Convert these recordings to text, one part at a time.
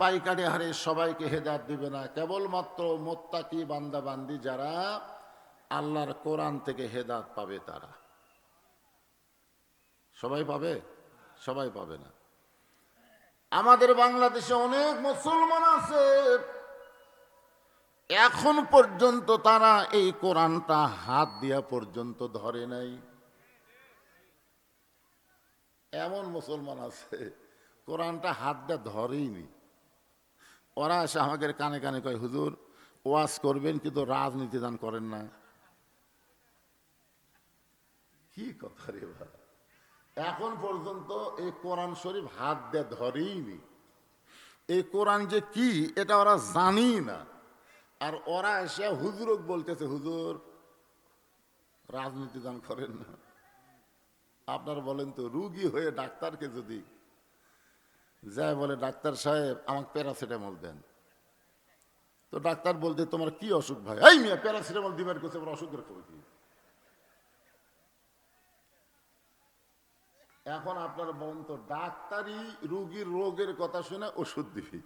পাইকারি হারে সবাইকে হেদায়েত দিবে না, কেবলমাত্র মুত্তাকি বান্দা বান্দি যারা আল্লাহর কোরআন থেকে হেদায়েত পাবে তারা। সবাই পাবে? সবাই পাবে না। আমাদের বাংলাদেশে অনেক মুসলমান আছে এখন পর্যন্ত তারা এই কোরআনটা হাত দিয়া পর্যন্ত ধরে নাই। এমন মুসলমান আছে কোরআনটা হাত দিয়ে ধরেইনি। ওরা এসে আমাকে কানে কানে কয়, হুজুর ওয়াজ করবেন কিন্তু রাজনীতি দান করেন না। কি কথা রে ভাই, এখন পর্যন্ত এই কোরআন শরীফ হাত দিয়ে ধরেইনি। এই কোরআন যে কি এটা ওরা জানি না। আর ওরা এসে হুজুরক বলতেছে, হুজুর রাজনীতি দান করেন না। আপনার বলেন তো, রুগী হয়ে ডাক্তারকে যদি যায় বলে, ডাক্তার সাহেব আমাকে প্যারাসিটামল দেন, তো ডাক্তার বলতে তোমার কি অসুখ ভাই? এই মিয়া প্যারাসিটামল দিবার কাছে আমার অসুখের খবর কি? এখন আপনার বলেন তো, ডাক্তারই রুগীর রোগের কথা শুনে ওষুধ দিবি,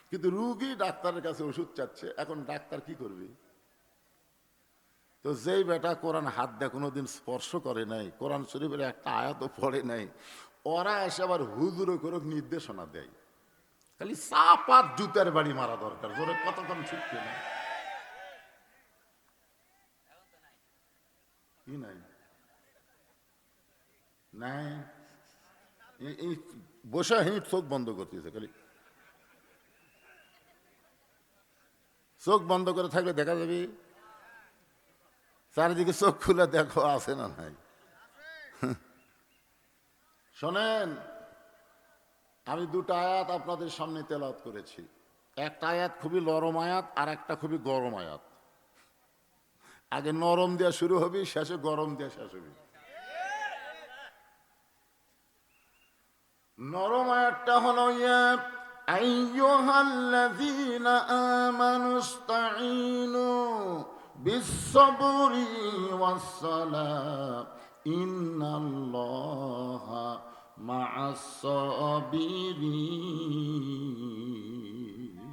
কিন্তু রুগী ডাক্তারের কাছে ওষুধ চাচ্ছে, এখন ডাক্তার কি করবে? তো যেই বেটা কোরআন হাত দেয় কোনোদিন স্পর্শ করে নাই, কোরআন শরীফের একটা আয়াতও পড়ে নাই, ওরা এসে আবার হুজুরও করে নির্দেশনা দেয়। খালি চাপাত জুতার বাড়ি মারা দরকার, জোরে কতক্ষণ ছুটছে না। কি নাই নাই, বসে হিট চোখ বন্ধ করতেছে, খালি চোখ বন্ধ করে থাকলে দেখা যাবে। চারিদিকে চোখ খুলে দেখো আছে না নাই। শোনেন, আমি দুটো আয়াত আপনাদের সামনে তেলাওয়াত করেছি। একটা আয়াত খুবই নরম আয়াত, আর একটা খুবই গরম আয়াত। আগে নরম দেওয়া শুরু হবে, শেষে গরম দেওয়া শেষ হবে। নরম আয়াতটা হলো, ইয়া আইয়ুহাল্লাযীনা আমানুস্তাঈনু বিস-সাবরি ওয়াস-সালাহ ইন্নাল্লাহা মা'আস-সাবিরিন।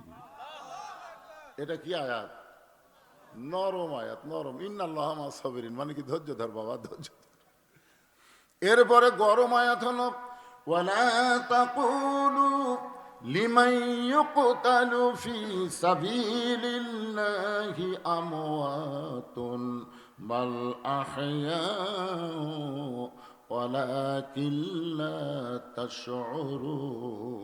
এটা কি আয়াত? নরম আয়াত, নরম। ইন্নাল্লাহা মা'আস-সাবিরিন মানে কি? ধৈর্য ধর বাবা, ধৈর্য ধর। এরপরে গরম আয়াত হলো, ওয়ালা তাকুলু লিমান ইউকতালু ফি সাবিলিল্লাহি আমওয়াতুন বাল আহইয়াউ ওয়ালাকিন লা তাশউরুন।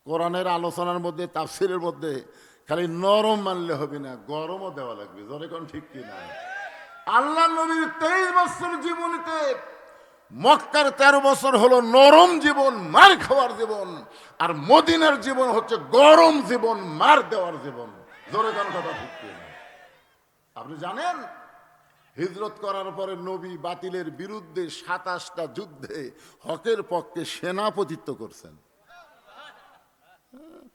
কোরআনের আলোচনার মধ্যে, তাফসীরের মধ্যে খালি নরম মানলে হবে না, গরমও দেওয়া লাগবে। জোরে কোন ঠিক কি না? আল্লাহ নবীর 23 বছর জীবনীতে মক্কার 13 বছর হলো নরম জীবন, মার খাওয়ার জীবন, আর মদিনার জীবন হচ্ছে গরম জীবন, মার দেওয়ার জীবন। জোরে কোন কথা ঠিক কি না? আপনি জানেন, হিজরত করার পরে নবী বাতিলের বিরুদ্ধে 27টা যুদ্ধে হকের পক্ষে সেনাপতিত্ব করছেন।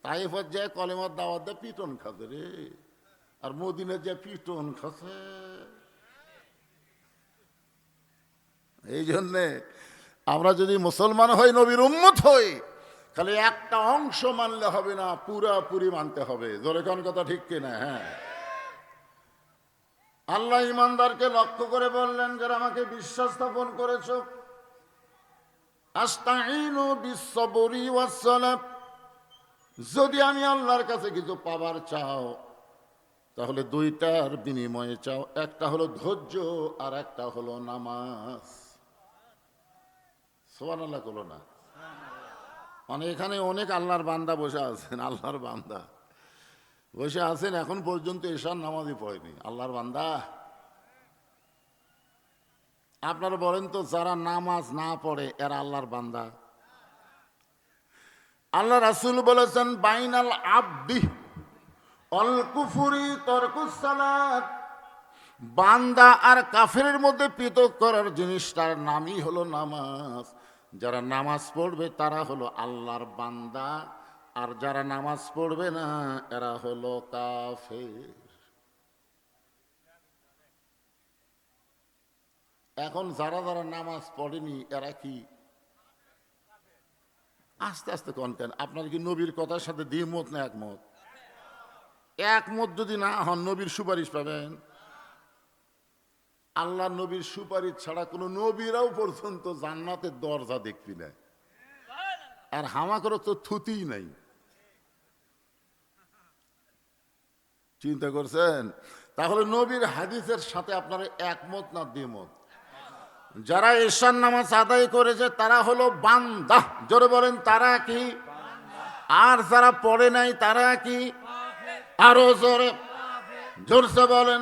তাইফত যায় কলেমার দাওয়াত দিয়ে পিটন খাবে রে, আর মদিনা যায় পিটন খাচ্ছে। এই জন্যে আমরা যদি মুসলমান হই, নবীর উম্মত হই, খালি একটা অংশ মানলে হবে না, পুরাপুরি মানতে হবে। জোরে কোন কথা ঠিক কিনা? হ্যাঁ, আল্লাহ ইমানদারকে লক্ষ্য করে বললেন, যারা আমাকে বিশ্বাস স্থাপন করেছ, আস্তাঈনু বিস-সাবরি ওয়াস-সালাহ, যদি আমি আল্লাহর কাছে কিছু পাবার চাও তাহলে দুইটার বিনিময়ে চাও। একটা হলো ধৈর্য, আর একটা হলো নামাজ। সুবহানাল্লাহ বলো না? মানে এখানে অনেক আল্লাহর বান্দা বসে আছেন, আল্লাহর বান্দা বসে আছেন, এখন পর্যন্ত এশার নামাজই পড়েনি। আল্লাহর বান্দা, আপনারা বলেন তো, যারা নামাজ না পড়ে এরা আল্লাহর বান্দা? আল্লাহ রাসূল বলেছেন, বাইনাল আবদি অল কুফরি তরকুস সালাত, বান্দা আর কাফেরের মধ্যে পৃথক করার জিনিসটার নামই হলো নামাজ। যারা নামাজ পড়বে তারা হলো আল্লাহর বান্দা, আর যারা নামাজ পড়বে না এরা হলো কাফের। এখন যারা যারা নামাজ পড়েনি এরা কি? আস্তে আস্তে কন কেন? আপনার কি নবীর কথার সাথে দ্বিমত না একমত? একমত যদি না হন নবীর সুপারিশ পাবেন? আল্লাহ নবীর সুপারিশ ছাড়া কোনো নবীরাও পর্যন্ত জান্নাতের দরজা দেখবি না, আর হামাকেরও তো থুতিই নাই। চিন্তা করছেন? তাহলে নবীর হাদিসের সাথে আপনারা একমত না দ্বিমত? যারা ঈশান নামাজ আদায় করেছে তারা হলো বান্দা, জোরে বলেন তারা কি? আর যারা পড়ে নাই তারা কি? আরো জোরে, জোরসে বলেন।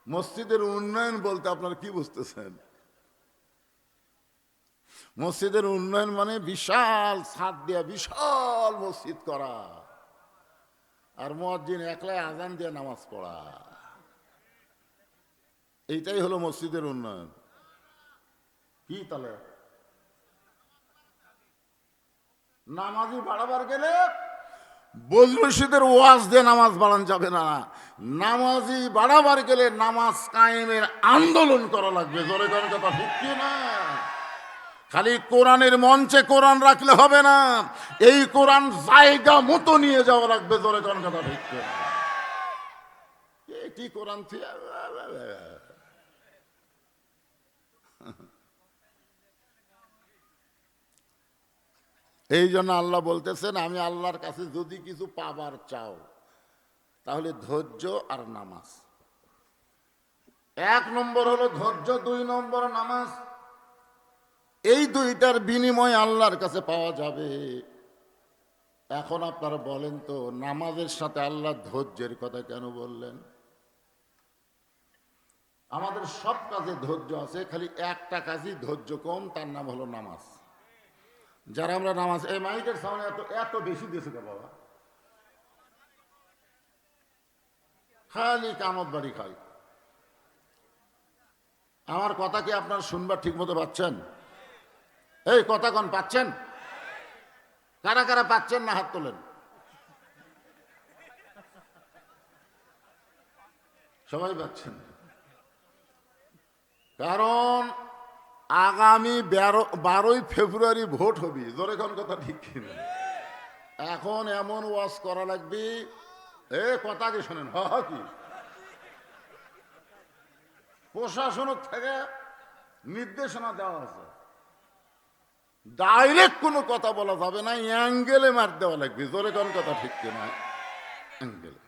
মসজিদের উন্নয়ন বলতে আপনারা কি বুঝতেছেন? মসজিদের উন্নয়ন মানে বিশাল ছাদ দিয়া বিশাল মসজিদ করা, আর মুয়াজ্জিন একলাই আজান দিয়ে নামাজ পড়া, এইটাই হলো মসজিদের উন্নয়ন। কি তাহলে নামাজি বাড়াবার গেলে বজরশিদের ওয়াজ দিয়ে নামাজ বাড়ান যাবে না, নামাজি বাড়াবার গেলে নামাজ কায়েমের আন্দোলন করা লাগবে। জোরে জোরে কথা ঠিক কি না? খালি কোরআনের মঞ্চে কোরআন রাখলে হবে না, এই কোরআন জায়গা মতো নিয়ে যাওয়া লাগবে। জোরে জোরে কথা ঠিক কি না? এটি কোরআন এই জন্য আল্লাহ বলতেছেন, আমি আল্লাহর কাছে যদি কিছু পাবার চাও তাহলে ধৈর্য আর নামাজ। এক নম্বর হলো ধৈর্য, দুই নম্বর নামাজ। এই দুইটার বিনিময় আল্লাহর কাছে পাওয়া যাবে। এখন আপনারা বলেন তো, নামাজের সাথে আল্লাহ ধৈর্যের কথা কেন বললেন? আমাদের সব কাজে ধৈর্য আছে, খালি একটা কাজই ধৈর্য কম, তার নাম হলো নামাজ। যারা আমরা নামাজ, এই মাইকের সামনে এত এত বেশি দিয়েছে কে বাবা? খালি কামত বাড়ি খাই। আমার কথা কি আপনার শুনবার ঠিক মতো পাচ্ছেন? এই কথা কোন পাচ্ছেন? কারা কারা পাচ্ছেন না হাত তোলেন। সবাই পাচ্ছেন, কারণ আগামী 12ই ফেব্রুয়ারি ভোট হবে। জোরে কোন কথা ঠিক কিনা? এখন এমন ওয়াজ করা লাগবে, এ কথা কি শোনেন, কি প্রশাসনের থেকে নির্দেশনা দেওয়া আছে, ডাইরেক্ট কোনো কথা বলা যাবে না, অ্যাঙ্গেলে মার দেওয়া লাগবে। জোরে কোন কথা ঠিক কিনা? অ্যাঙ্গেলে।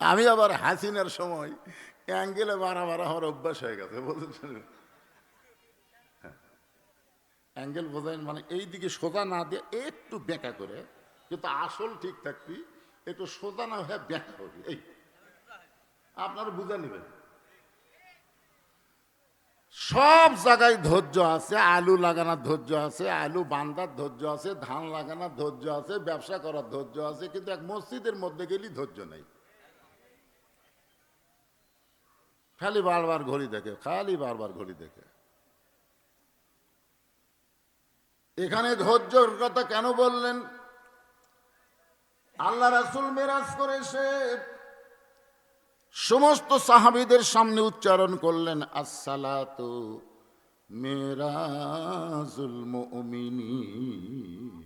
আমি আবার হাসিনার সময় অ্যাঙ্গেলে মারা আমার অভ্যাস হয়ে গেছে, বুঝেছেন? অ্যাঙ্গেল বোঝেন মানে এই দিকে সোজা না দিয়ে একটু বেঁকা করে, কিন্তু আসল ঠিক থাকবি, একটু সোজা না হয়ে বেঁকা হবে। এই আপনারা বুঝে নেবেন। সব জায়গায় ধৈর্য আছে, আলু লাগানোর ধৈর্য আছে, আলু বান্ধার ধৈর্য আছে, ধান লাগানোর ধৈর্য আছে, ব্যবসা করার ধৈর্য আছে, কিন্তু এক মসজিদের মধ্যে গেলেই ধৈর্য নেই। খালি বারবার ঘড়ি দেখে, খালি বারবার ঘড়ি দেখে। এখানে ধৈর্যের কথা কেন বললেন? আল্লাহ রাসূল মেরাজ করে এসে সমস্ত সাহাবীদের সামনে উচ্চারণ করলেন, আসসালাতু মেরাজুল মুমিনিন।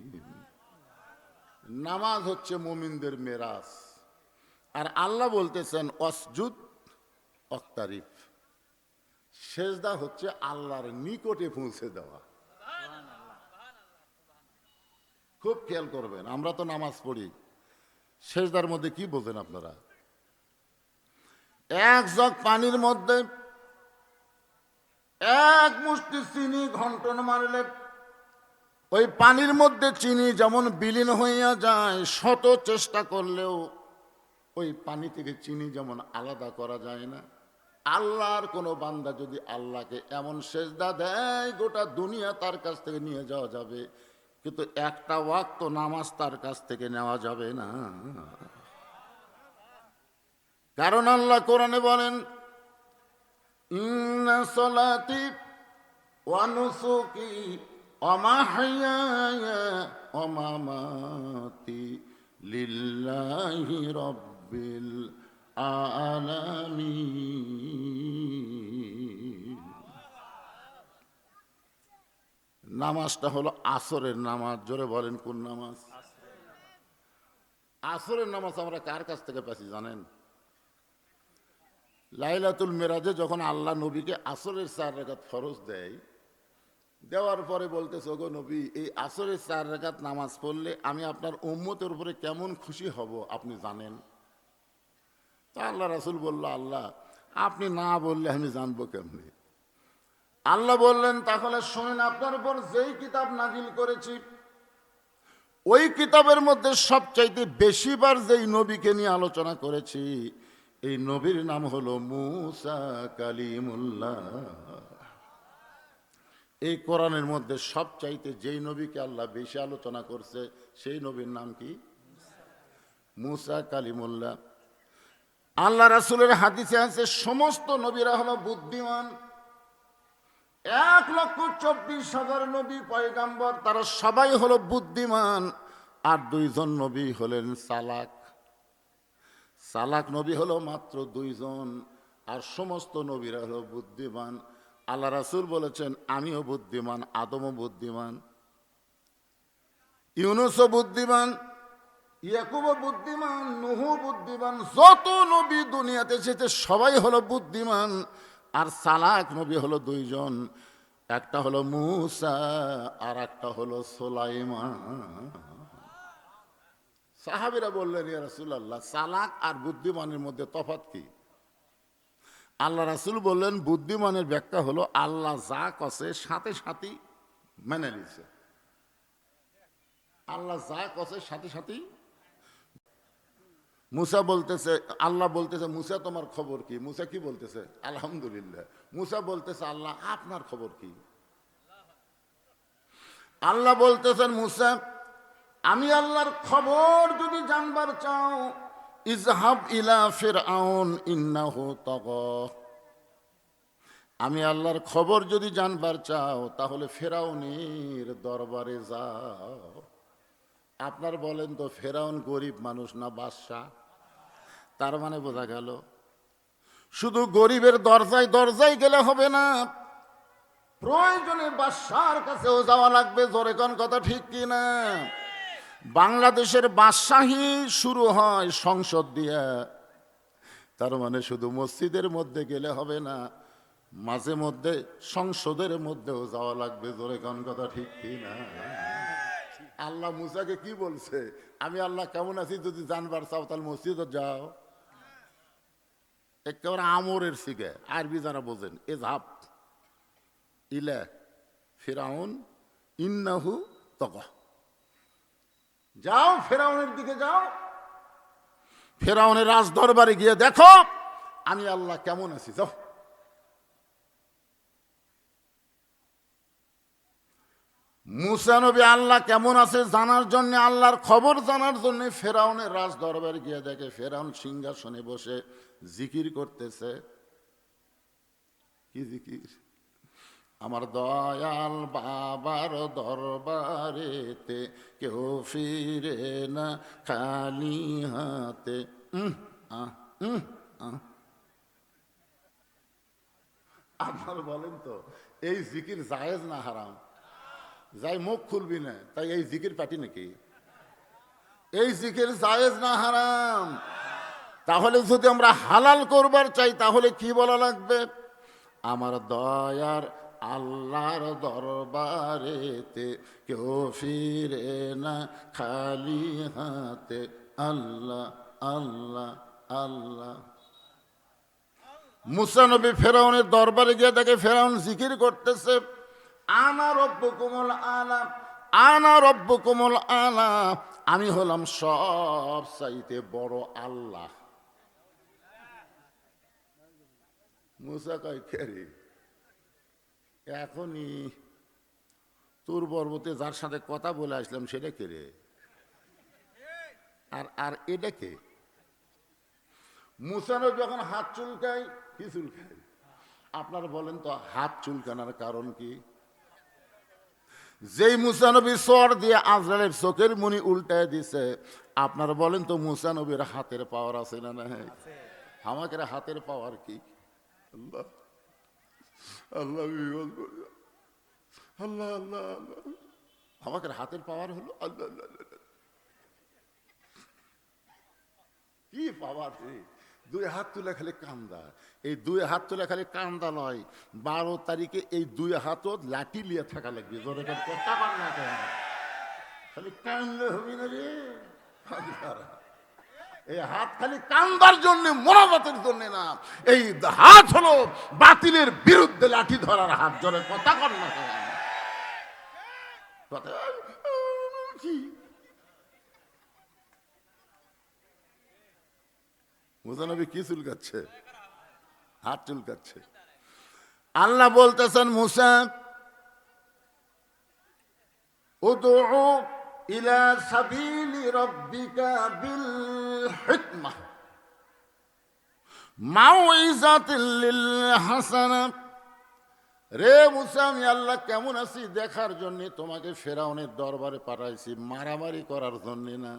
নামাজ হচ্ছে মুমিনদের মেরাজ। আর আল্লাহ বলতেছেন অসজুদ অক্তারিফ, সেজদা হচ্ছে আল্লাহর নিকটে পৌঁছে দেওয়া। খুব খেয়াল করবেন, আমরা তো নামাজ পড়ি, সেজদার মধ্যে কি বোঝেন আপনারা? এক জগ পানির মধ্যে এক মুষ্টি চিনি ঘন্টন মারলে ওই পানির মধ্যে চিনি যেমন বিলীন হইয়া যায়, শত চেষ্টা করলেও ওই পানি থেকে চিনি যেমন আলাদা করা যায় না। আল্লাহর কোনো বান্দা যদি আল্লাহকে এমন সেজদা দেয়, গোটা দুনিয়া তার কাছ থেকে নিয়ে যাওয়া যাবে, কিন্তু একটা ওয়াক্ত নামাজ তার কাছ থেকে নেওয়া যাবে না। কারণ আল্লাহ কোরআনে বলেন, ইন্না সলাতি ওয়া নুসুকি ওয়া মাহইয়ায়া ওয়া মামাতি লিল্লাহি রাব্বিল আলামিন। নামাজটা হলো আসরের নামাজ। জোরে বলেন কোন নামাজ? আসরের নামাজ আমরা কার কাছ থেকে পেয়েছি জানেন? লাইলাতুল মেরাজে যখন আল্লাহ নবীকে আসরের 4 রাকাত ফরজ দেয়, দেওয়ার পরে বলতেছে, ওগো নবী, এই আসরের 4 রাকাত নামাজ পড়লে আমি আপনার উম্মতের উপরে কেমন খুশি হব আপনি জানেন? তা আল্লাহ রাসূল বলল, আল্লাহ আপনি না বললে আমি জানবো কেমনি? আল্লাহ বললেন, তাহলে শোনেন, আপনার উপর যেই কিতাব নাজিল করেছি ওই কিতাবের মধ্যে সবচাইতে বেশিবার যেই নবীকে নিয়ে আলোচনা করেছি এই নবীর নাম হলো মূসা কালিমুল্লাহ। এই কোরআনের মধ্যে সবচাইতে যেই নবীকে আল্লাহ বেশি আলোচনা করছে সেই নবীর নাম কি? মূসা কালিমুল্লাহ। আল্লাহ রাসূলের হাদিসে আছে সমস্ত নবীরা হলো বুদ্ধিমান। 1,24,000 নবী পয়গাম্বর, তারা সবাই হলো বুদ্ধিমান। আর 2 জন নবী হলেন চালাক। চালাক নবী হলো মাত্র 2 জন, আর সমস্ত নবীরা হলো বুদ্ধিমান। আল্লাহ রাসূল বলেছেন, আমিও বুদ্ধিমান, আদমও বুদ্ধিমান, ইউনূসও বুদ্ধিমান, ইয়াকুবও বুদ্ধিমান, নূহও বুদ্ধিমান। যত নবী দুনিয়াতে এসেছে সবাই হলো বুদ্ধিমান। আর চালাক নবী হলো 2 জন, একটা হলো মূসা আর একটা হলো সুলাইমান। সাহাবীরা বললেন, ইয়া রাসূলুল্লাহ, চালাক আর বুদ্ধিমানের মধ্যে তফাৎ কি? আল্লাহ রাসূল বললেন, বুদ্ধিমানের ব্যাখ্যা হলো আল্লাহ যা কছে সাথে সাথেই মেনে নিছে। আল্লাহ যা কছে সাথে সাথেই। মূসা বলতেছে, আল্লাহ বলতেছে, মূসা তোমার খবর কি? মূসা কি বলতেছে? আলহামদুলিল্লাহ। মূসা বলতেছে, আল্লাহ আপনার খবর কি? আল্লাহ বলতেছেন, মূসা আমি আল্লাহর খবর যদি জানবার চাও, ইজহাব ইলা ফিরআউন ইন্নাহু তাগা। আমি আল্লাহর খবর যদি জানবার চাও তাহলে ফেরাউনের দরবারে যাও। আপনার বলেন তো, ফেরাউন গরিব মানুষ না বাদশা? তার মানে বোঝা গেল শুধু গরিবের দরজায় দরজায় গেলে হবে না, প্রয়োজনে বাদশার কাছেও যাওয়া লাগবে। জোরে কোন কথা ঠিক কিনা? বাংলাদেশের বাদশাহী শুরু হয় সংসদ দিয়া। তার মানে শুধু মসজিদের মধ্যে গেলে হবে না, মাঝে মধ্যে সংসদের মধ্যেও যাওয়া লাগবে। জোরে কোন কথা ঠিক কিনা? আল্লাহ মূসাকে কি বলছে? আমি আল্লাহ কেমন আছি যদি জানবার চাও তাহলে মসজিদে যাও। একেবারে আমরের সিগে, আরবি যারা বোঝেন, ইজহাব ইলা ফিরআউন ইন্নাহু তাগা। যাও, ফেরাউনের দিকে যাও, ফেরাউনের রাজ দরবারে গিয়ে দেখো আমি আল্লাহ কেমন আছি। যাও। মূসা নবী আল্লাহ কেমন আছে জানার জন্য, আল্লাহর খবর জানার জন্য ফেরাউনের রাজ দরবারে গিয়ে দেখে ফেরাউন সিংহাসনে বসে জিকির করতেছে। কি জিকির? আমার দয়াল বাবার দরবারেতে কেউ ফিরে না খালি হাতে। আপনার বলেন তো, এই জিকির জায়েজ না হারাম? যাই মুখ খুলবি না তাই এই জিকির পাটি নাকি? এই জিকির জায়েজ না হারাম? তাহলে যদি আমরা হালাল করবার চাই তাহলে কি বলা লাগবে? আমার দয়ার আল্লাহর দরবারেতে কেউ ফিরে না খালি হাতে। আল্লাহ আল্লাহ আল্লাহ। মূসা নবী ফেরাউনের দরবারে গিয়ে দেখে ফেরাউন জিকির করতেছে, আনা রব্বুকুমুল আলা, আনা রব্বুকুমুল আলা, আমি হলাম সব চাইতে বড় আল্লাহ। মূসা কয়, কেরে এখনই তোর পর্বতে যার সাথে কথা বলে আসলাম সেটা কেরে? আর আর এটা কে? মূসা নবী যখন হাত চুলকায়, কি চুলকায়? আপনার বলেন তো, হাত চুলকানোর কারণ কি? যেই মূসা নবী সর দিয়ে আজরাইলের চোখের মনি উল্টায় দিছে, আপনার বলেন তো মূসা নবীর হাতের পাওয়ার আছে না নাই? আমাদের হাতের পাওয়ার কি? আল্লাহ আল্লাহ আল্লাহ আল্লাহ আল্লাহ, আমাকে হাতের পাওয়ার হলো, আল্লাহ আল্লাহ আল্লাহ। কি পাওয়ার রে, দুই হাত তুলে খালি কান্দা। এই দুই হাত তুলে খালি কান্দা নয়, 12 তারিখে এই দুই হাতও লাঠি লিয়ে থাকা লাগবে। জোরে করে কথা বল না কেন? খালি কান্দলে হবি না রে। এই হাত খালি কান্দার জন্য, মোনাজাতের জন্য না। এই হাত হলো বাতিলের বিরুদ্ধে লাঠি ধরার হাত। জোরে কথা বল না কেন? মুসানবী কি চুলকাচ্ছে? হাত চুলকাচ্ছে। আল্লাহ বলতেছেন, মুসা উদউ ইলা সাবিলি রাব্বিকা বিল হিকমাহ মাউইযাতিল লিল হাসানাহ। রে মুসা, আমি আল্লাহ কেমন আছি দেখার জন্য তোমাকে ফেরাউনের দরবারে পাঠাইছি, মারামারি করার জন্য না।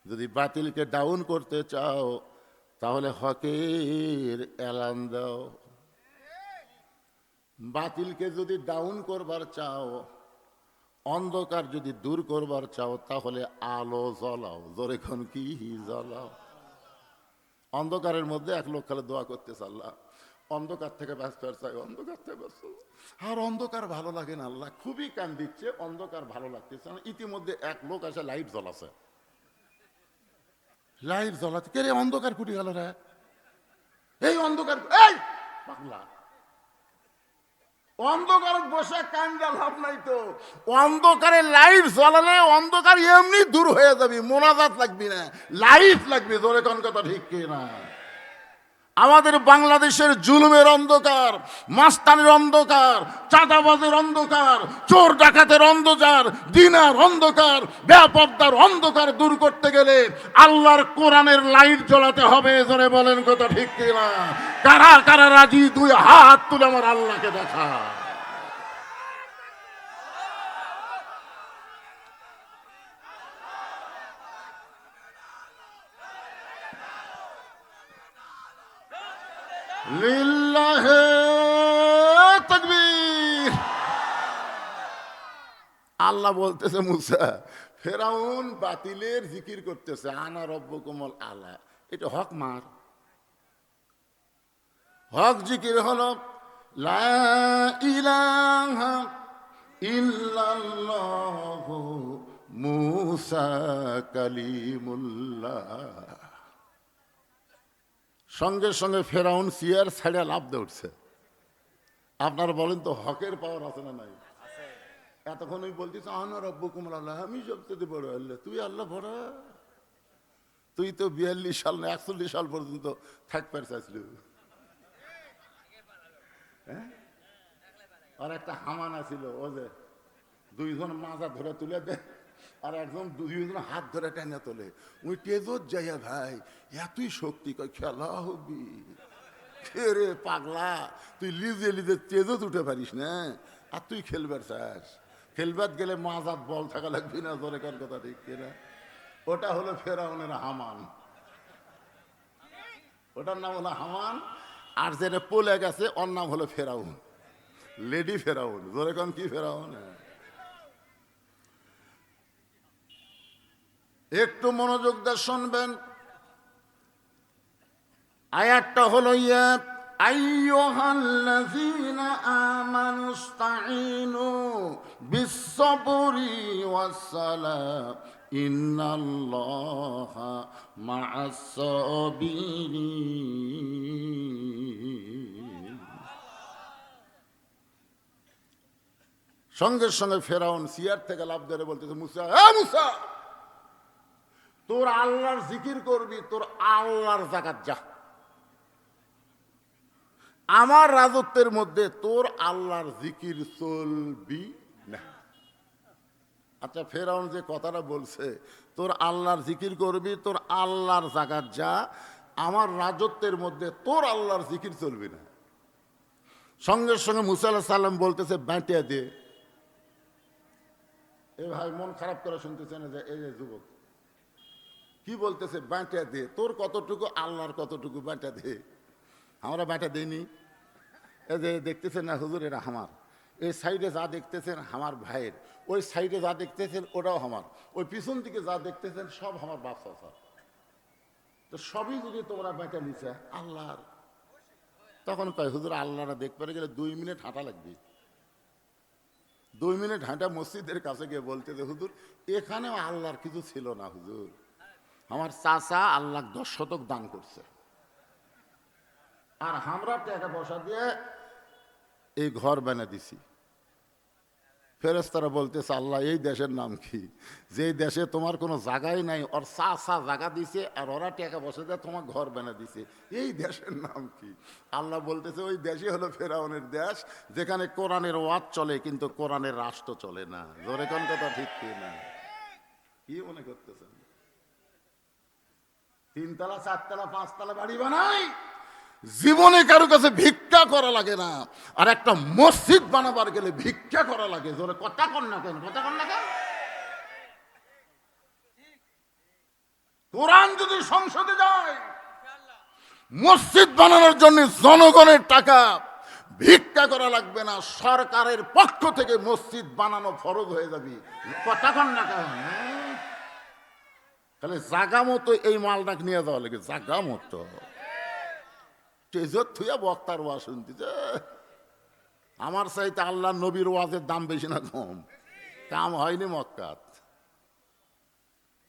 যদি বাতিলকে ডাউন করতে চাও তাহলে হকের এলান দাও। বাতিলকে যদি ডাউন করবার চাও, অন্ধকার যদি দূর করবার চাও, তাহলে আলো জ্বলাও। জোরে কোন কি জ্বলাও? অন্ধকারের মধ্যে এক লোক খালে দোয়া করতেছে, আল্লাহ অন্ধকার থেকে ব্যস্ত চাই, অন্ধকার থেকে ব্যস্ত। আর অন্ধকার ভালো লাগে না আল্লাহ, খুবই কান দিচ্ছে, অন্ধকার ভালো লাগতেছে না। ইতিমধ্যে এক লোক এসে লাইট জ্বলাছে, লাইট জ্বলাতে কে রে, অন্ধকার কুটি গেল রে, এই অন্ধকার, এই পাগলা, অন্ধকার বসে কান্দা লাভ নাই তো। অন্ধকারে লাইট জ্বলালে অন্ধকার এমনি দূর হয়ে যাবে, মোনাজাত লাগবে না, লাইট লাগবে। জোরে কোন কথা ঠিক কি না? আমাদের বাংলাদেশের জুলুমের অন্ধকার, মাস্তানের অন্ধকার, চাঁদাবাজের অন্ধকার, চোর ডাকাতের অন্ধকার, দিনার অন্ধকার, বেপরদার অন্ধকার দূর করতে গেলে আল্লাহর কোরআনের লাইট জ্বলাতে হবে। জোরে বলেন কথা ঠিক কিনা? কারা কারা রাজি? দুই হাত তুলে আমার আল্লাহকে দেখা। লিল্লাহে তাকবীর। আল্লাহ বলতেছে, মুসা ফেরাউন বাতিলের জিকির করতেছে, আনা রব্বুকুমুল আলা। এটা হক মার, হক জিকির হলো লা ইলাহা ইল্লাল্লাহু মুসা কালিমুল্লাহ। সঙ্গে সঙ্গে ফেরাউন সিয়ার ছাড়িয়া লাভ দিয়ে উঠছে। আপনারা বলেন তো হকের পাওয়ার আছে না নাই? এতক্ষণ ওই বলতেছে আনা রব্বুকুমুল আলা, আমি সবচেয়ে বড় আল্লাহ। তুই আল্লাহ বড়? তুই তো 42 সাল না 41 সাল পর্যন্ত থাকবার চাইছিল। আর একটা হামান আছিল, ও যে দুইজন মাজা ধরে তুলে দেয় আর একজন দুইজন হাত ধরে টেনে তোলে। ওই তেজত যাইয়া ভাই এতই শক্তি, কয় খেলা হবি রে পাগলা, তুই লিজে লিজে তেজত উঠে পারিস না, আর তুই খেলবার চাস? খেলবার গেলে মাজাত বল থাকা লাগবি না। জোরে কার কথা ঠিক কিনা? ওটা হলো ফেরাউনের হামান, ওটার নাম হলো হামান। আর যেটা পলে গেছে ওর নাম হলো ফেরাউন, লেডি ফেরাউন। জোরে কান কি ফেরাউন? একটু মনোযোগ দিয়ে শুনবেন। আয়াতটা হলো ইয়া আইয়ুহাল্লাযীনা আমানুস্তাঈনু বিস-সাবরি ওয়াস-সালাহ ইন্নাল্লাহা মা'আস-সাবিরিন। সঙ্গে সঙ্গে ফেরাউন সিয়ার থেকে লাফ ধরে বলতেছে, মুসা মুসা, তোর আল্লাহর জিকির করবি, তোর আল্লাহর জাকাত যা। আমার রাজত্বের মধ্যে তোর আল্লাহর জিকির চলবি না। আচ্ছা, ফেরাউন যে কথাটা বলছে, তোর আল্লাহর জিকির করবি, তোর আল্লাহর জাকাত যা, আমার রাজত্বের মধ্যে তোর আল্লাহর জিকির চলবি না। সঙ্গে সঙ্গে মুসা আলাইহিস সালাম বলতেছে, বাঁটিয়া দে। এ ভাই মন খারাপ করে শুনতেছেন যে এই যে যুবক কি বলতেছে, বাঁটিয়া দে। তোর কতটুকু আল্লাহর কতটুকু, বাঁটিয়া দে। আমরা বাঁটা দিইনি। এই যে দেখতেছেন না হুজুর, এরা আমার, এই সাইডে যা দেখতেছেন আমার ভাইয়ের, ওই সাইডে যা দেখতেছেন ওটাও আমার, ওই পিছন দিকে যা দেখতেছেন সব আমার বাচ্চা স্যার। তো সবই যদি তোমরা বেঁচে নিছে আল্লাহর, তখন কয় হুজুর আল্লাহরা দেখতে গেলে 2 মিনিট হাঁটা লাগবে। 2 মিনিট হাঁটা মসজিদের কাছে গিয়ে বলতে যে হুজুর এখানেও আল্লাহর কিছু ছিল না হুজুর, আমার চাচা আল্লাহ 10 শতক দান করছে, আর আমরা টাকা পয়সা দিয়ে এই ঘর বানিয়ে দিছি। ফেরেশতারা বলতেছে আল্লাহ এই দেশের নাম কি, যে দেশে তোমার কোনো জায়গাই নাই, ওর চাচা জায়গা দিছে আর ওরা টাকা পয়সা দিয়ে তোমার ঘর বানিয়ে দিছে, এই দেশের নাম কি? আল্লাহ বলতেছে ওই দেশই হলো ফেরাউনের দেশ, যেখানে কোরআনের ওয়াজ চলে কিন্তু কোরআনের রাষ্ট্র চলে না। জোরে কোন কথা ঠিক কি না? কি মনে করতেছেন 3 তলা 4 তলা 5 তলা বাড়ি বানাই, জীবনে কারো কাছে ভিক্ষা করা লাগে না, আর একটা মসজিদ বানাবার গেলে ভিক্ষা করা লাগে। জোরে কথা কন না কেন, কথা কন না কেন? কোরআন যদি সংসদে যায়, মসজিদ বানানোর জন্য জনগণের টাকা ভিক্ষা করা লাগবে না, সরকারের পক্ষ থেকে মসজিদ বানানো ফরজ হয়ে যাবে। কথা কন না কেন? তাহলে জাগা মতো এই মালটাকে নিয়ে যাওয়া লাগে, জাগা মতো তেজত থুয়া বক্তার ওয়াজ শুনতেছে। আমার চাইতে আল্লাহ নবীর ওয়াজের দাম বেশি না কম? কাম হয়নি মক্কাত,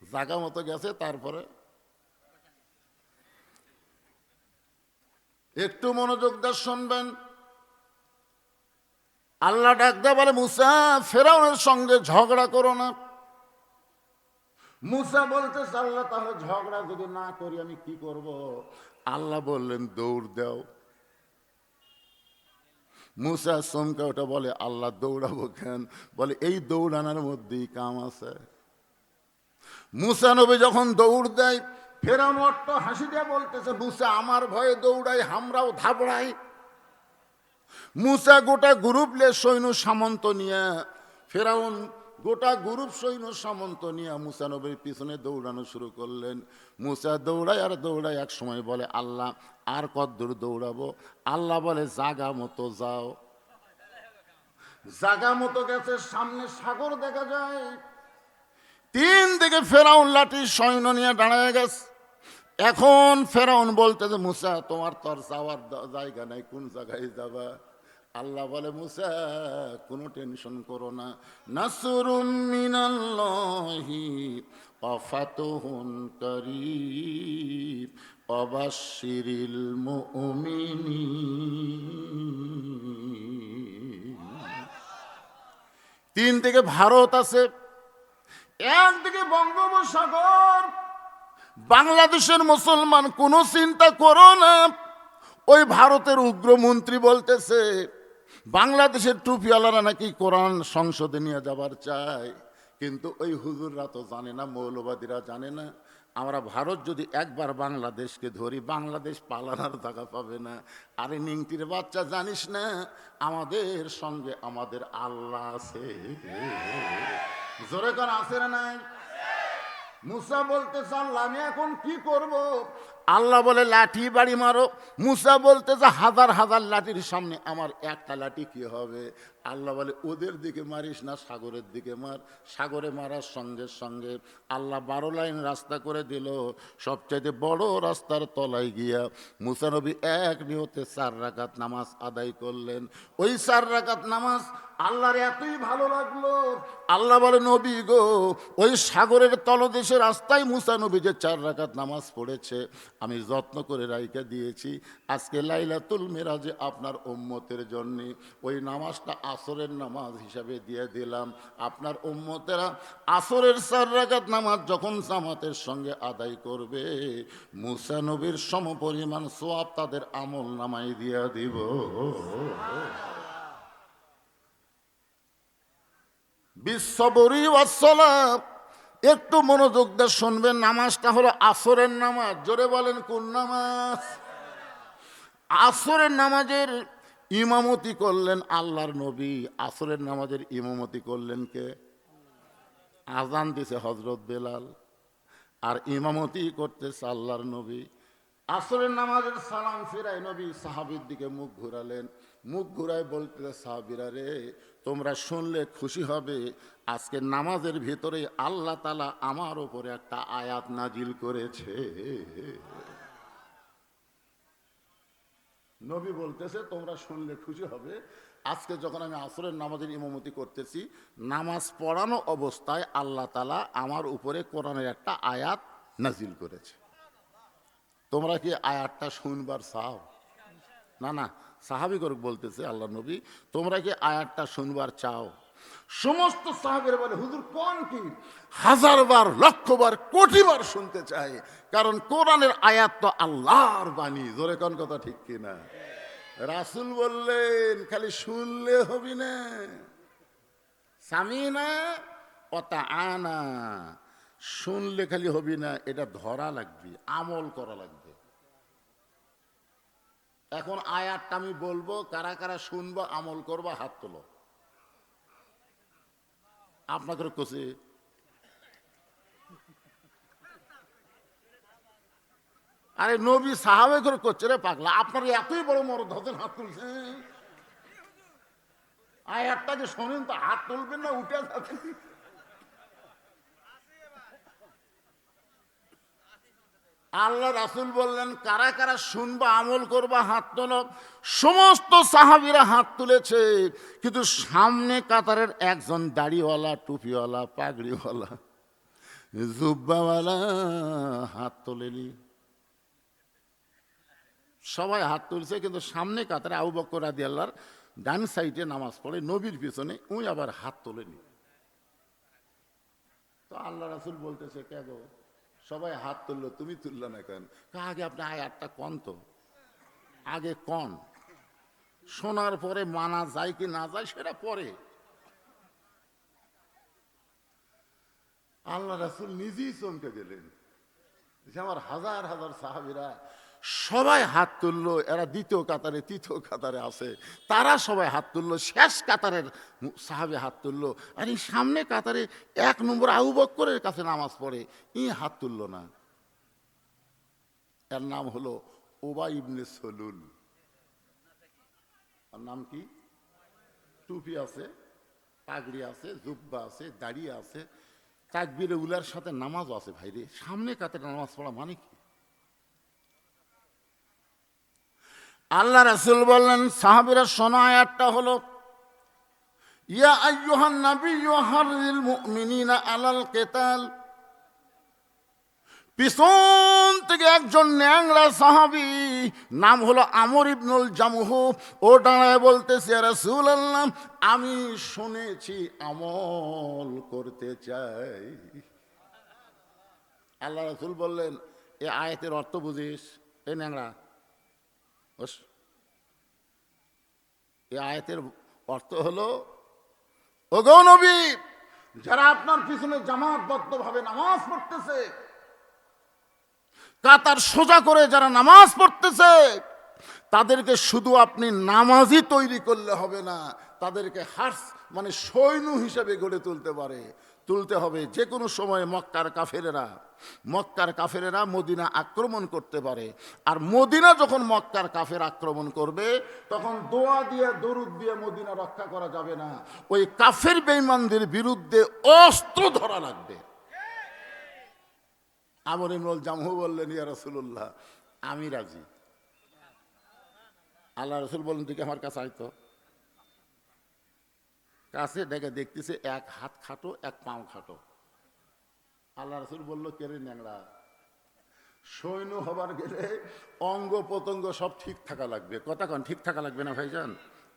জাগা মতো গেছে। তারপরে একটু মনোযোগ দিয়ে শুনবেন, আল্লাহ ডাক দেয়া বলে মুসা ফেরাউনের সঙ্গে ঝগড়া করো না। মুসা বলতেছে আল্লাহ তাহলে ঝগড়া যদি না করি আমি কি করব? আল্লাহ বললেন দৌড় দাও। মুসা চমকে ওটা বলে আল্লাহ দৌড়াবো কেন? বলে এই দৌড়ানোর মধ্যেই কাম আছে। মুসা নবী যখন দৌড় দেয়, ফেরাউন অট্ট হাসি দিয়ে বলতেছে মুসা আমার ভয়ে দৌড়াই, আমরাও ধাবড়াই। মুসা গোটা গ্রুপ লে সৈন্য সামন্ত নিয়ে, ফেরাউন গোটা গ্রুপ সৈন্য সামন্ত নিয়ে মুসা নবীর পিছনে দৌড়ানো শুরু করলেন। মুসা দৌড়ায় আর দৌড়ায়, এক সময় বলে আল্লাহ আর কতদূর দৌড়াবো? আল্লাহ বলে জাগা মতো যাও। জাগা মতো গেছে, সামনে সাগর দেখা যায়, 3 দিকে ফেরাউন লাঠি সৈন্য নিয়ে দাঁড়ায় গেছে। এখন ফেরাউন বলতেছে মুসা তোমার তো আর যাওয়ার জায়গা নাই, কোন জায়গায় যাবা? আল্লাহ বলে মুসা কোনো টেনশন করো না, নাসরুম মিনাল্লাহি ওয়া ফাতহুন কারীব ওয়াবাশশিরিল মুমিনিন। 3 দিকে ভারত আছে, একদিকে বঙ্গোপসাগর। বাংলাদেশের মুসলমান কোনো চিন্তা করো না। ওই ভারতের উগ্রমন্ত্রী বলতেছে বাংলাদেশের টুপিওয়ালারা নাকি কোরআন সংসদে নিয়ে যাবার চায়, কিন্তু ওই হুজুররা তো জানে না, মৌলবাদীরা জানে না, আমরা ভারত যদি একবার বাংলাদেশকে ধরি বাংলাদেশ পালানোর জায়গা পাবে না। আরে নিংটির বাচ্চা জানিস না আমাদের সঙ্গে আমাদের আল্লাহ আছে। জোরে কোন আছে না নাই? মুসা বলতেছে আল্লাহ আমি এখন কি করব? আল্লাহ বলে লাঠি বাড়ি মারো। মুসা বলতেছে হাজার হাজার লাঠির সামনে আমার একটা লাঠি কি হবে? আল্লাহ বলে ওদের দিকে মারিস না, সাগরের দিকে মার। সাগরে মারার সঙ্গে সঙ্গে আল্লাহ 12 লাইন রাস্তা করে দিল। সবচাইতে বড় রাস্তার তলায় গিয়া মুসা নবী এক নিয়তে 4 রাকাত নামাজ আদায় করলেন। ওই 4 রাকাত নামাজ আল্লাহর এতই ভালো লাগলো, আল্লাহ বলে নবী গো ওই সাগরের তলদেশে রাস্তায় মুসা নবী যে 4 রাকাত নামাজ পড়েছে আমি যত্ন করে রাইখা দিয়েছি। আজকে লাইলাতুল মিরাজে আপনার উম্মতের জন্য ওই নামাজটা আসরের নামাজ হিসাবে দিয়ে দিলাম। আপনার উম্মতেরা আসরের 4 রাকাত নামাজ যখন জামাতের সঙ্গে আদায় করবে মুসা নবীর সমপরিমাণ সওয়াব তাদের আমল নামায় দিয়া দিব। বিশ্ববরি ওয়াসসালাম। একটু মনোযোগ দিয়ে শুনবেন, নামাজটা হলো আসরের নামাজ। জোরে বলেন কোন নামাজ? আসরের নামাজের ইমামতি করলেন আল্লাহর নবী। আসরের নামাজের ইমামতি করলেন কে? আজান দিছে হযরত বেলাল, আর ইমামতি করতেছে আল্লাহর নবী। আসরের নামাজের সালাম ফিরাই নবী সাহাবীর দিকে মুখ ঘুরালেন। মুখ ঘুরায় বলতে, সাহাবীরা রে, তোমরা শুনলে খুশি হবে, আজকে নামাজের ভিতরে আল্লাহ তাআলা আমার উপরে একটা আয়াত নাজিল করেছে। নবী বলতেছে তোমরা শুনলে খুশি হবে, আজকে যখন আমি আসরের নামাজের ইমামতি করতেছি, নামাজ পড়ানো অবস্থায় আল্লাহ তাআলা আমার উপরে কোরআনের একটা আয়াত নাজিল করেছে। তোমরা কি আয়াতটা শুনবার চাও? না না, সাহাবী করে বলতেছে আল্লাহ নবী, তোমরা কি আয়াতটা শুনবার চাও? সমস্ত সাহাবীরা বলে, হুজুর কোন কি? হাজারবার, লক্ষবার, কোটিবার শুনতে চাই, কারণ কোরআনের আয়াত তো আল্লাহর বাণী। জোরে কোন কথা ঠিক কিনা? রাসূল বললেন খালি শুনলে হবি না, সামিনা ওয়া তাআনা, শুনলে খালি হবি না, এটা ধরা লাগবে, আমল করা লাগবে। এখন আয়াতটা আমি বলবো, কারা কারা শুনবো, আমল করবো, হাত তোলো। আপনাদের কোসে আরে নবী সাহাবে করে করছে রে পাগলা, আপনার এতই বড় মরদ হতেন, হাত তুলছে। আয়াতটা যে শোনেন তো হাত তুলবেন না, উঠে যাবেন। আল্লাহ রাসূল বললেন কারা কারা শুনবা, আমল করবা, হাত তোলো। সমস্ত সাহাবীরা হাত তুলেছে, কিন্তু সামনে কাতারের একজন দাড়িওয়ালা, টুপিওয়ালা, পাগড়িওয়ালা, জুব্বাওয়ালা হাত তোলেনি। সবাই হাত তুলছে, কিন্তু সামনে কাতারে আবু বকর রাদিয়াল্লাহর ডান সাইডে নামাজ পড়ে, নবীর পিছনে, উনি আবার হাত তোলেনি। তো আল্লাহ রাসূল বলতেছে, কে গো, সবাই হাত তুললো, তুমি তুললো না কেন? আগে আপনি আয়াতটা কন তো, আগে কন, শোনার পরে মানা যায় কি না যায় সেটা পরে। আল্লাহ রাসূল নিজেই চমকে গেলেন যে আমার হাজার হাজার সাহাবীরা সবাই হাত তুললো, এরা দ্বিতীয় কাতারে, তৃতীয় কাতারে আছে, তারা সবাই হাত তুললো, শেষ কাতারের সাহাবী হাত তুললো, আর এই সামনে কাতারে এক নম্বর আবু বকরের কাছে নামাজ পড়ে, ই হাত তুললো না। এর নাম হলো উবাই ইবনে সলুল। আর নাম কি? টুপি আছে, পাগড়ি আছে, জুব্বা আছে, দাড়ি আছে, তাকবীরে উলার সাথে নামাজও আছে। ভাইরে, সামনে কাতারে নামাজ পড়া মানে কি? আল্লাহ রাসূল বললেন, সাহাবীরা শোনো, আয়াতটা হলো ইয়া আইয়ুহান নাবিয়্যু হাররিল মুমিনিনা আলাল কিতাল। পিছন থেকে একজন ন্যাংরা সাহাবী, নাম হলো আমর ইবনুল জামুহ, ও দাঁড়ায় বলতেছে, ইয়া রাসূলুল্লাহ, আমি শুনেছি, আমল করতে চাই। আল্লাহ রাসূল বললেন, এই আয়াতের অর্থ বুঝিস? এই ন্যাংরা, এই আয়াতের অর্থ হলো, ওগো নবী, যারা আপনার পিছনে জামাতবদ্ধভাবে নামাজ পড়তেছে, কাতার সোজা করে যারা নামাজ পড়তেছে, তাদেরকে শুধু আপনি নামাজি তৈরি করলে হবে না, তাদেরকে হার্স মানে সৈন্য হিসেবে গড়ে তুলতে হবে। যে কোনো সময় মক্কার কাফেরেরা মদিনা আক্রমণ করতে পারে, আর মদিনা যখন মক্কার কাফের আক্রমণ করবে, তখন দোয়া দিয়ে, দরুদ দিয়ে মদিনা রক্ষা করা যাবে না, ওই কাফের বেঈমানদের বিরুদ্ধে অস্ত্র ধরা লাগবে। আমর ইবনুল জামহ বললেন, ইয়া রাসূলুল্লাহ, আমি রাজি। আল্লাহ রাসূল বললেন, তুই কি আমার কাছে আইতো? কাছে ডেকে দেখতেছে এক হাত খাটো, এক পাও খাটো। আল্লাহ রাসূল বলল, কে রে ন্যাংরা? সৈন্য হবার গেলে অঙ্গ প্রত্যঙ্গ সব ঠিক থাকা লাগবে। কথা কন, ঠিক থাকা লাগবে না ভাইজান?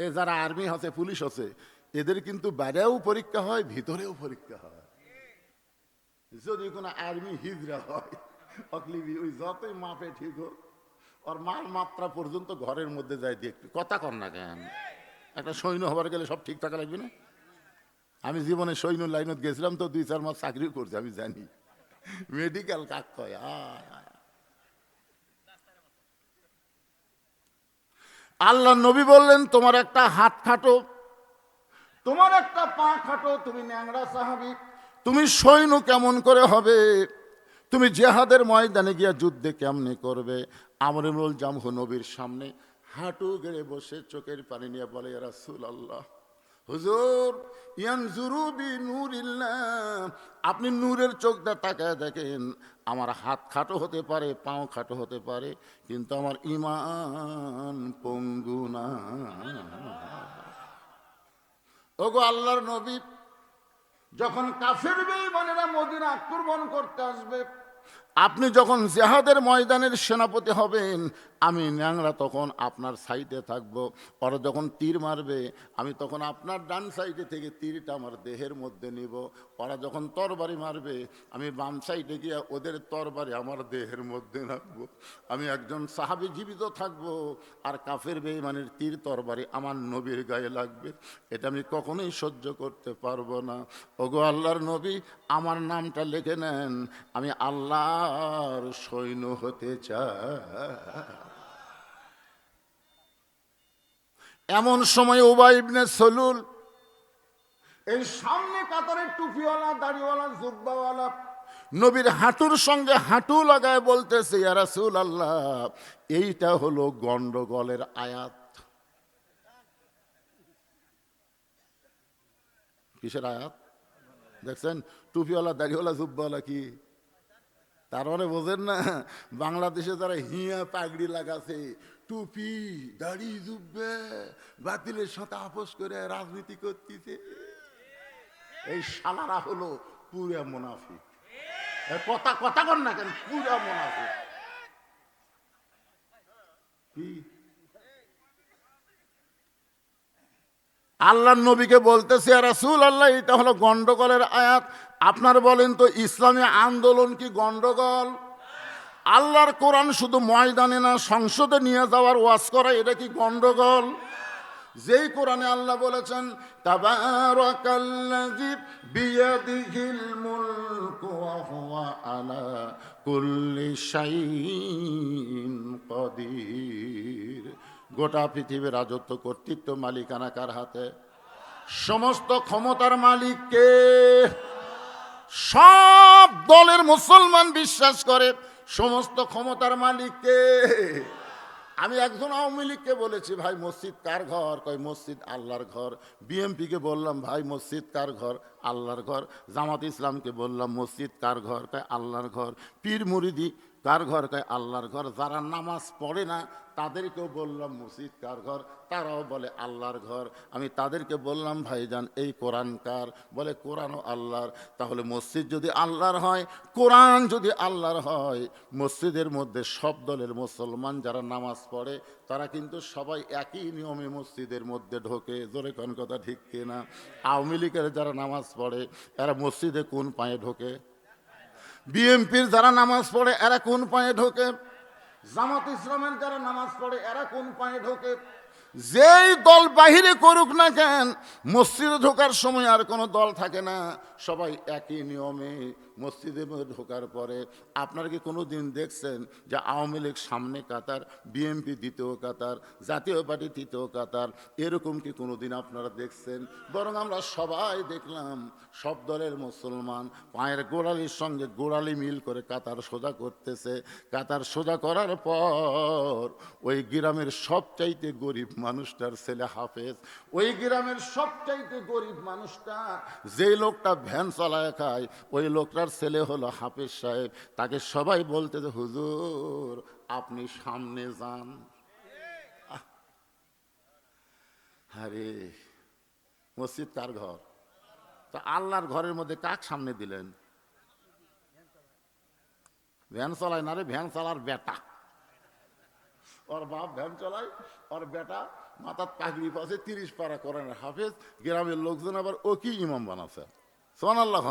এ যারা আর্মি আছে, পুলিশ আছে, এদের কিন্তু বাইরেও পরীক্ষা হয়, ভিতরেও পরীক্ষা হয়। যদি কোনো আর্মি হিজরা হয়, ওই যতই মাপে ঠিক হোক, ওর মাল মাত্রা পর্যন্ত ঘরের মধ্যে যায় দেখতে। কথা কন না কেন? একটা সৈন্য হবার গেলে সব ঠিক থাকা লাগবে না? আমি জীবনে সৈন্য লাইনত গেছিলাম তো, 2-4 মাস চাকরিও করছি, আমি জানি মেডিকেল কাক কয়। আল্লাহ নবী বললেন, তোমার একটা হাত খাটো, তোমার একটা পা খাটো, তুমি ন্যাংরা সাহাবী, তুমি সৈন্য কেমন করে হবে? তুমি জিহাদের ময়দানে গিয়া যুদ্ধে কেমনে করবে? আমর ইবনুল জামহ নবীর সামনে হাঁটু গেড়ে বসে চোখের পানি নিয়ে বলে, ইয়া রাসূলুল্লাহ, হুজুর ইয়ানজুরু বিনুরিল্লাহ, আপনি নূরের চোখ দিয়ে তাকায় দেখেন, আমার হাত খাটো হতে পারে, পাও খাটো হতে পারে, কিন্তু আমার ঈমান পঙ্গু না। ওগো আল্লাহর নবী, যখন কাফের বেঈমানেরা মদিনা আক্রমণ করতে আসবে, আপনি যখন জিহাদের ময়দানের সেনাপতি হবেন, আমি ন্যাংরা তখন আপনার সাইডে থাকবো। ওরা যখন তীর মারবে, আমি তখন আপনার ডান সাইডে থেকে তীরটা আমার দেহের মধ্যে নিব। ওরা যখন তরবারি মারবে, আমি বাম সাইডে গিয়ে ওদের তরবারি আমার দেহের মধ্যে রাখবো। আমি একজন সাহাবী জীবিত থাকবো, আর কাফের বেঈমানের তীর তরবারি আমার নবীর গায়ে লাগবে। এটা আমি কখনোই সহ্য করতে পারবো না। ওগো আল্লাহর নবী, আমার নামটা লিখে নেন, আমি আল্লাহর সৈন্য হতে চাই। এমন সময় উবাই ইবনে সলুল, এই সামনে কাতারের টুপিওয়ালা, দাড়িওয়ালা, জুব্বাওয়ালা, নবীর হাঁটুর সঙ্গে হাঁটু লাগায় বলতেছে, ইয়া রাসূলুল্লাহ, এইটা হলো গন্ডগোলের আয়াত। কিসের আয়াত দেখছেন? টুপিওয়ালা, দাড়িওয়ালা, জুব্বাওয়ালা কি তার মানে বোঝেন না? বাংলাদেশে যারা হিয়া পাগড়ি লাগাছে, টুপি দাড়ি জুব্বে, বাতিলের সাথে আপোষ করে রাজনীতি করতেছে, এই শালারা হলো পুরা মুনাফিক। কথা কথা কর না কেন, পুরা মুনাফিক। কি আল্লাহর নবীকে বলতেছে, ইয়া রাসূলুল্লাহ, এটা হলো গন্ডগোলের আয়াত। আপনার বলেন তো, ইসলামী আন্দোলন কি গন্ডগোল? আল্লাহর কোরআন শুধু ময়দানে না, সংসদে নিয়ে যাওয়ার ওয়াজ করা, এটা কি গন্ডগোল? যেই কোরআনে আল্লাহ বলেছেন, তাবারাকাল্লাযী বিয়াদিহিল মুলকু ওয়া হুয়া আলা কুল্লি শাইইন কাদির, গোটা পৃথিবীর রাজত্ব, কর্তৃত্ব, মালিকানা কার হাতে? সমস্ত ক্ষমতার মালিক কে? সব দলের মুসলমান বিশ্বাস করে সমস্ত ক্ষমতার মালিক কে? আমি একজন আওয়ামী লীগকে বলেছি, ভাই মসজিদ কার ঘর? কয় মসজিদ আল্লাহর ঘর। বিএমপিকে বললাম, ভাই মসজিদ কার ঘর? আল্লাহর ঘর। জামাত ইসলামকে বললাম, মসজিদ কার ঘর? কয় আল্লাহর ঘর। পীর মুরিদি কার ঘর? কয় আল্লাহর ঘর। যারা নামাজ পড়ে না তাদেরকেও বললাম, মসজিদ কার ঘর? তারাও বলে আল্লাহর ঘর। আমি তাদেরকে বললাম, ভাইজান এই কোরআন কার? বলে কোরআনও আল্লাহর। তাহলে মসজিদ যদি আল্লাহর হয়, কোরআন যদি আল্লাহর হয়, মসজিদের মধ্যে সব দলের মুসলমান যারা নামাজ পড়ে তারা কিন্তু সবাই একই নিয়মে মসজিদের মধ্যে ঢোকে। জোরে কোন কথা ঠিক কিনা? আওয়ামী লীগের যারা নামাজ পড়ে এরা মসজিদে কোন পায়ে ঢোকে? বিএনপির যারা নামাজ পড়ে এরা কোন পায়ে ঢোকে? জামাত ইসলামের যারা নামাজ পড়ে এরা কোন পায়ে ঢোকে? যেই দল বাহিরে করুক না কেন, মসজিদে ঢোকার সময় আর কোনো দল থাকে না, সবাই একই নিয়মে মসজিদে ঢোকার পরে। আপনারা কি কোনো দিন দেখছেন যে আওয়ামী লীগ সামনে কাতার, বিএনপি দ্বিতীয় কাতার, জাতীয় পার্টি তৃতীয় কাতার? এরকম কি কোনো দিন আপনারা দেখছেন? বরং আমরা সবাই দেখলাম সব দলের মুসলমান পায়ের গোড়ালির সঙ্গে গোড়ালি মিল করে কাতার সোজা করতেছে। কাতার সোজা করার পর ওই গ্রামের সবচাইতে গরিব মানুষটার ছেলে হাফেজ, ওই গ্রামের সবচাইতে গরিব মানুষটা, যে লোকটা ভ্যান চালায় খায়, ওই লোকটার ছেলে হলো হাফেজ সাহেব। তাকে সবাই বলতেছে, হুজুর আপনি সামনে যান। আরে মসজিদ কার ঘর? তো আল্লাহর ঘরের মধ্যে কাক সামনে দিলেন? ভ্যান চালায় না রে, ভ্যান চালার বেটা। ওর বাপ ভ্যান চালায়, ওর বেটা মাথার পাগড়ি পাশে 30 পারা করেন হাফেজ। গ্রামের লোকজন আবার ও কি ইমাম বানাচ্ছে। সুবহানাল্লাহ।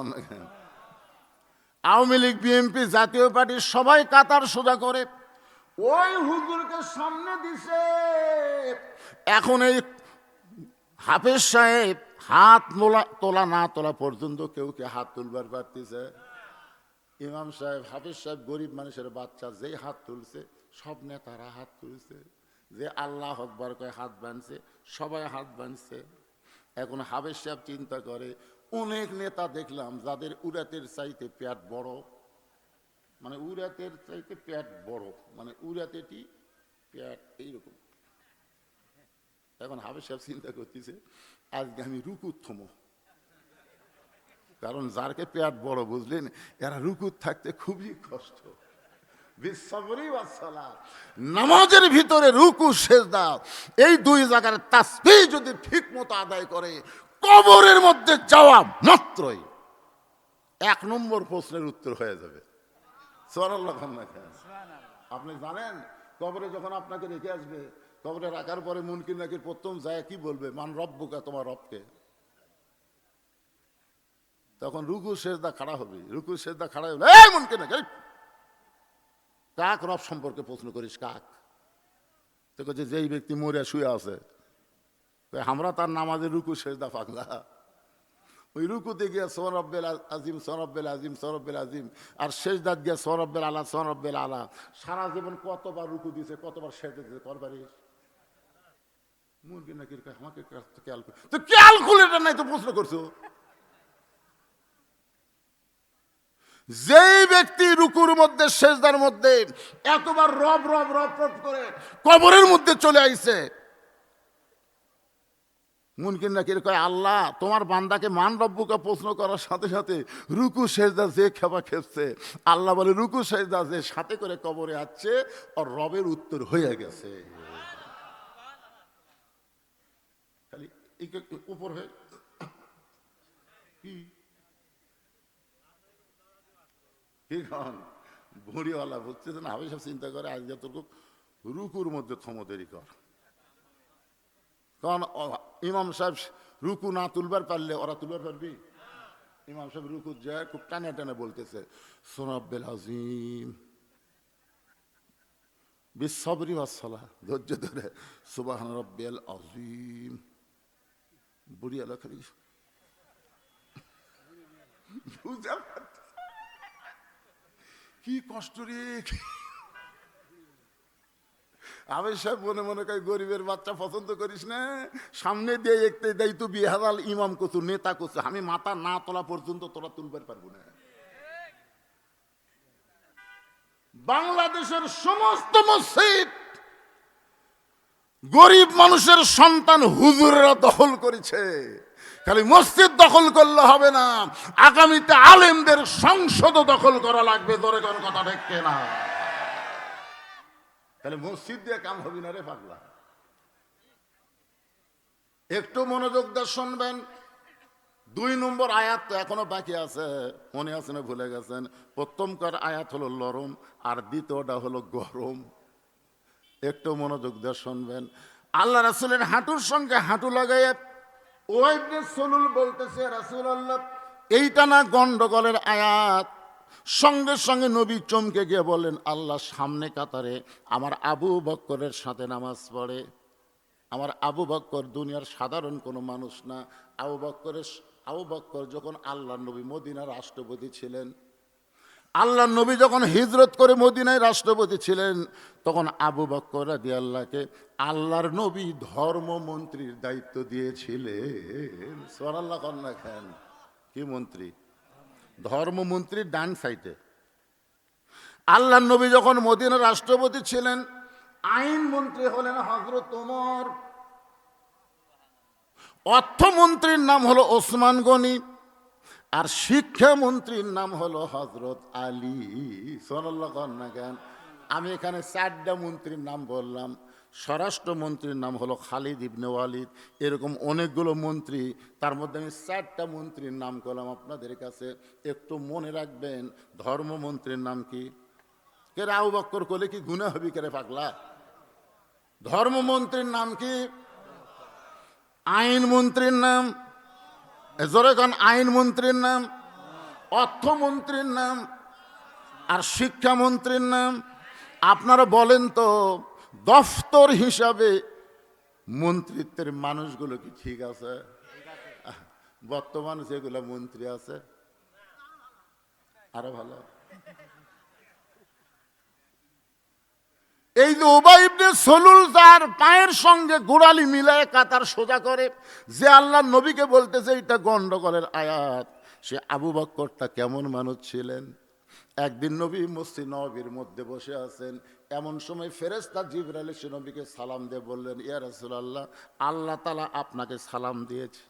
আওয়ামী লীগ, বিএনপি, জাতীয় পার্টি সবাই কাতার সোজা করে ওই হুজুরকে সামনে দিছে। এখন এই হাফেজ সাহেব হাত তোলা না তোলা পর্যন্ত কেউ কে হাত তুলবার পারতেছে? ইমাম সাহেব, হাফেজ সাহেব গরিব মানুষের বাচ্চা, যেই হাত তুলছে সব নেতারা হাত তুলছে। যে আল্লাহ আকবার কয় হাত বানছে, সবাই হাত বানছে। এখন হাফেজ সাহেব চিন্তা করে, অনেক নেতা দেখলাম যাদের উরাতের চাইতে পেট বড়, মানে উরাতের চাইতে পেট বড়, মানে উরাতেটি পেট এইরকম, এখন হাফেজ সাহেব চিন্তা করতেছে আজকে আমি রুকুত থমো, কারণ যারকে পেট বড় বুঝলেন এরা রুকুত থাকতে খুবই কষ্ট। নামাজের ভিতরে রুকু সেজদা এই দুই জায়গার তাসবিহ যদি ঠিক মতো আদায় করে কবরের মধ্যে যাওয়া মাত্রই 1 নম্বর প্রশ্নের উত্তর হয়ে যাবে। সুবহানাল্লাহ। আপনি জানেন কবরে যখন আপনাকে রেখে আসবে, কবরে রাখার পরে মুনকির নাকির প্রথম যায় কি বলবে? মান রব্বুকা, তোমার রবকে। তখন রুকু সেজদা খাড়া হবে, রুকু সেজদা খাড়া হবে, এই মুনকির নাকির কাক রব সম্পর্কে প্রশ্ন করিস? কাক তো যে যেই ব্যক্তি মরে শুয়ে আছে, আমরা তার নামাজের রুকু সেজদা পাগলা। ওই রুকুতে গিয়া সরব্বেল আজিম সরব্বেল আজিম সরব্বেল আজিম, আর সেজদাত গিয়া সরব্বেল আলা সরব্বেল আলা। সারা জীবন কতবার রুকু দিয়েছে, কতবার সেজদা দিয়েছে, করবারিস? মুরগি নাকি আমাকে খেয়াল করে তো ক্যালকুলেটর নাই তো প্রশ্ন করছো। যেই ব্যক্তি রুকুর মধ্যে সেজদার মধ্যে এতবার রব রব রব রব করে কবরের মধ্যে চলে আইছে, মুনকির নাকির কয় আল্লাহ তোমার বান্দাকে মান রব্বুকা প্রশ্ন করার সাথে সাথে রুকু সেজদা যে খেপা খেপছে, আল্লাহ বলে রুকু সেজদা যে সাথে করে কবরে আসছে আর রবের উত্তর হয়ে গেছে। খালি উপর হয়ে কি ভুঁড়িওয়ালা বুঝতেছে না, আমি সব চিন্তা করে আজকে তোর রুকুর মধ্যে থমদেরি কর। কারণ ইমাম সাহেব রুকু না তুলবার পারলে ওরা তুলবার পারবি? ইমাম সাহেব রুকু যায় খুব টানে টানে বলতেছে সুরাব্বিল আযীম বিসসবরি ওয়াসসালাহ, ধৈর্য ধরে সুবহান রাব্বিয়াল আযীম। বুড়িওয়ালা খালি বুঝা কি কষ্ট রে। আমি সব মনে মনে করি গরিবের বাচ্চা পছন্দ করিস না, সামনে দিয়ে একতে দেয় তো বিহারাল ইমাম কচু নেতা কচু, আমি মাথা না তোলা পর্যন্ত তোরা তুলবার পারবো না। বাংলাদেশের সমস্ত মসজিদ গরিব মানুষের সন্তান হুজুরেরা দখল করেছে। খালি মসজিদ দখল করলে হবে না, আগামীতে আলেমদের সংসদও দখল করা লাগবে। ধরে কোন কথা দেখতে না, তাহলে মসজিদ দিয়ে কাম হবে না রে পাগলা। একটু মনোযোগ দিয়ে শুনবেন। 2 নম্বর আয়াত তো এখনো বাকি আছে, মনে আছে না ভুলে গেছেন? প্রথমকার আয়াত হলো লরম আর দ্বিতীয়টা হলো গরম। একটু মনোযোগ দিয়ে শুনবেন। আল্লাহ রাসূলের হাঁটুর সঙ্গে হাঁটু লাগাইয়া ওয়াইবনে সলুল বলতেছে রাসূলুল্লাহ এইটা না গন্ডগোলের আয়াত। সঙ্গে সঙ্গে নবী চমকে গিয়ে বলেন আল্লাহ সামনে কাতারে আমার আবু বকরের সাথে নামাজ পড়ে। আমার আবু বকর দুনিয়ার সাধারণ কোনো মানুষ না। আবু বকর যখন আল্লাহ নবী মদিনার রাষ্ট্রপতি ছিলেন, আল্লাহ নবী যখন হিজরত করে মদিনায় রাষ্ট্রপতি ছিলেন, তখন আবু বকর রাদিয়াল্লাহকে আল্লাহর নবী ধর্মমন্ত্রীর দায়িত্ব দিয়েছিলেন। সুবহানাল্লাহ কন্যা খান কি মন্ত্রী? ধর্মমন্ত্রীর ডান সাইডে। আল্লাহ নবী যখন মদিনার রাষ্ট্রপতি ছিলেন, আইন মন্ত্রী হলেন হযরত ওমর, অর্থমন্ত্রীর নাম হলো ওসমান গনি, আর শিক্ষামন্ত্রীর নাম হলো হযরত আলী। সুবহানাল্লাহ কন্যা খান। আমি এখানে 4টা মন্ত্রীর নাম বললাম। স্বরাষ্ট্রমন্ত্রীর নাম হলো খালিদ ইবনে ওয়ালিদ। এরকম অনেকগুলো মন্ত্রী, তার মধ্যে আমি 4টা মন্ত্রীর নাম করলাম আপনাদের কাছে। একটু মনে রাখবেন ধর্মমন্ত্রীর নাম কি? কে রে আবু বকর কোলে কি গুনাহ হবি কে রে পাগলা? ধর্মমন্ত্রীর নাম কি? আইন মন্ত্রীর নাম জোরে কোন? আইন মন্ত্রীর নাম, অর্থমন্ত্রীর নাম, আর শিক্ষামন্ত্রীর নাম। আপনারা বলেন তো দফতর হিসাবে মন্ত্রিত্বের মানুষগুলো কি ঠিক আছে? বর্তমানে যেগুলো মন্ত্রী আছে আরো ভালো। এই যে উবাই ইবনে সলুল তার পায়ের সঙ্গে গোড়ালি মিলায় কাতার সোজা করে, যে আল্লাহ নবীকে বলতেছে এটা গন্ডগোলের আয়াত, সে আবু বকরটা কেমন মানুষ ছিলেন? একদিন নবী মসজিদ নববীর মধ্যে বসে আছেন, এমন সময় ফেরেশতা জিবরাইল এসে নবীকে সালাম দিয়ে বললেন, ইয়া রাসূলুল্লাহ, আল্লাহ তাআলা আপনাকে সালাম দিয়েছে।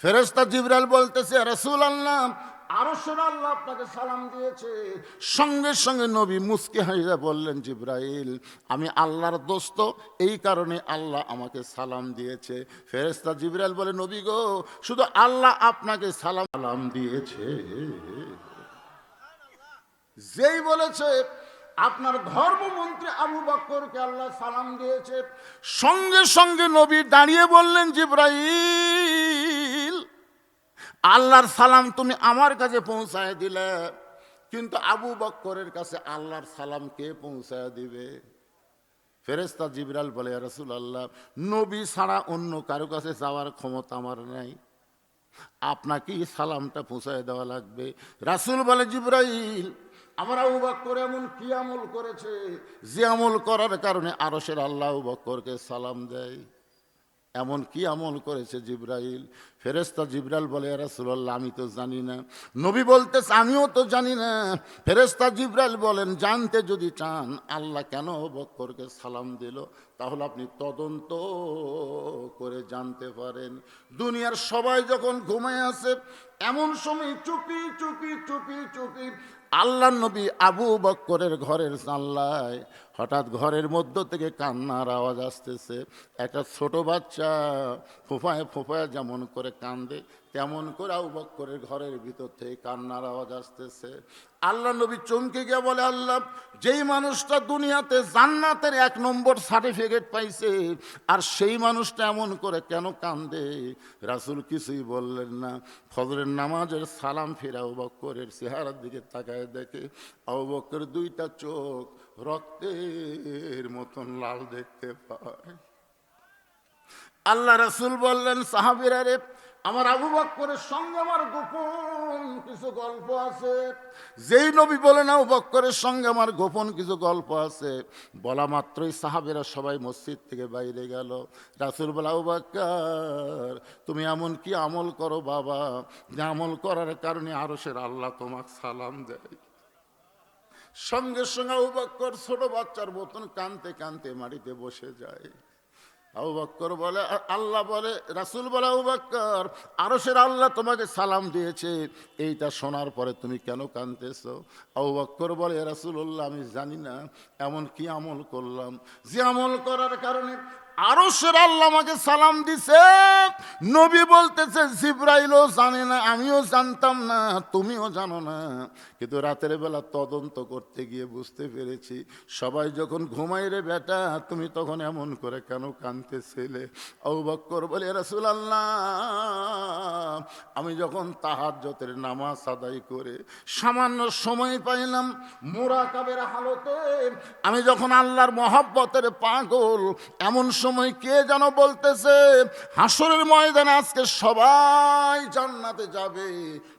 ফেরেশতা জিবরাইল বলতেছে, রাসূলুল্লাহ, আরশের আল্লাহ আপনাকে সালাম দিয়েছে। সঙ্গে সঙ্গে নবী মুস্কি হাসিয়া বললেন, জিবরাইল, আমি আল্লাহর দোস্ত, এই কারণে আল্লাহ আমাকে সালাম দিয়েছে। ফেরেশতা জিবরাইল বলে, নবী গো, শুধু আল্লাহ আপনাকে সালাম দিয়েছে? যেই বলেছে আপনার ধর্মমন্ত্রী আবু বকরকে আল্লাহ সালাম দিয়েছে, সঙ্গে সঙ্গে নবী দাঁড়িয়ে বললেন, জিবরাইল, আল্লাহর সালাম তুমি আমার কাছে পৌঁছায় দিলে, কিন্তু আবু বকরের কাছে আল্লাহর সালাম কে পৌঁছায় দিবে? ফেরেশতা জিবরাইল বলে, ইয়া রাসূলুল্লাহ, নবী ছাড়া অন্য কারো কাছে যাওয়ার ক্ষমতা আমার নাই, আপনাকেই সালামটা পৌঁছায় দেওয়া লাগবে। রাসূল বলে, জিবরাইল, আমার আবু বকর এমন কি আমল করেছে যে আমল করার কারণে আরশের আল্লাহ আবু বকরকে সালাম দেয়? এমন কি আমল করেছে জিবরাইল? ফেরেশতা জিবরাইল বলে, ইয়া রাসূলুল্লাহ, আমি তো জানি না। নবী বলতেছে, আমিও তো জানি না। ফেরেশতা জিবরাইল বলেন, জানতে যদি চান আল্লাহ কেন আবু বকরকে সালাম দিল, তাহলে আপনি তদন্ত করে জানতে পারেন। দুনিয়ার সবাই যখন ঘুমায় আছে, এমন সময় চুপি চুপি চুপি চুপি আল্লাহর নবী আবু বকরের ঘরের জানলায় হঠাৎ ঘরের মধ্য থেকে কান্নার আওয়াজ আসতেছে। একটা ছোট বাচ্চা ফোঁফায় ফোঁফায় যেমন করে কান্দে, তেমন করে আবু বকরের ঘরের ভিতর থেকে কান্নার আওয়াজ আসতেছে। আল্লাহ নবী চমকে গিয়ে বলে, আল্লাহ, যেই মানুষটা দুনিয়াতে জান্নাতের 1 নম্বর সার্টিফিকেট পাইছে, আর সেই মানুষটা এমন করে কেন কান্দে? রাসূল কিছুই বললেন না। ফজরের নামাজের সালাম ফিরে আবু বকরের চেহারার দিকে তাকায় দেখে আবু বকরের 2টা চোখ রক্তের মতন লাল দেখতে পায়। আল্লাহ রাসূল বললেন, সাহাবীরা রে, আমার আবু বকরের সঙ্গে আমার গোপন কিছু গল্প আছে। যেই নবী বলেন আবু বকরের সঙ্গে আমার গোপন কিছু গল্প আছে, বলা মাত্রই সাহাবীরা সবাই মসজিদ থেকে বাইরে গেল। রাসূল বলে, আবু বকর, তুমি এমন কি আমল করো বাবা, যে আমল করার কারণে আরশের আল্লাহ তোমাকে সালাম দেয়? সঙ্গে সঙ্গে আবু বকর ছোট বাচ্চার মতন কাঁদতে কাঁদতে মাটিতে বসে যায়। আবু বকর বলে, আল্লাহ বলে, রাসূল বলে, আবু বকর, আরশের আল্লাহ তোমাকে সালাম দিয়েছে, এইটা শোনার পরে তুমি কেন কাঁদতেছো? আবু বকর বলে, ইয়া রাসূলুল্লাহ, আমি জানি না এমন কি আমল করলাম যে আমল করার কারণে আরশের আল্লাহ আমাকে সালাম দিছে। নবী বলতেছে, জিবরাইলও জানে না, আমিও জানতাম না, তুমিও জানো না, কিন্তু রাতের বেলা তদন্ত করতে গিয়ে বুঝতে পেরেছি, সবাই যখন ঘুমাই রে বেটা, তুমি তখন এমন করে কেন কাঁদতেছিলে? আবু বকর বলে, ইয়া রাসূলুল্লাহ, আমি যখন তাহাজ্জুদের নামাজ আদায় করে সামান্য সময় পাইলাম, মুরাকাবের হালতে আমি যখন আল্লাহর মহব্বতের পাগল, এমন সময় কে যেন বলতেছে, হাসরের ময়দানে আজকে সবাই জান্নাতে যাবে,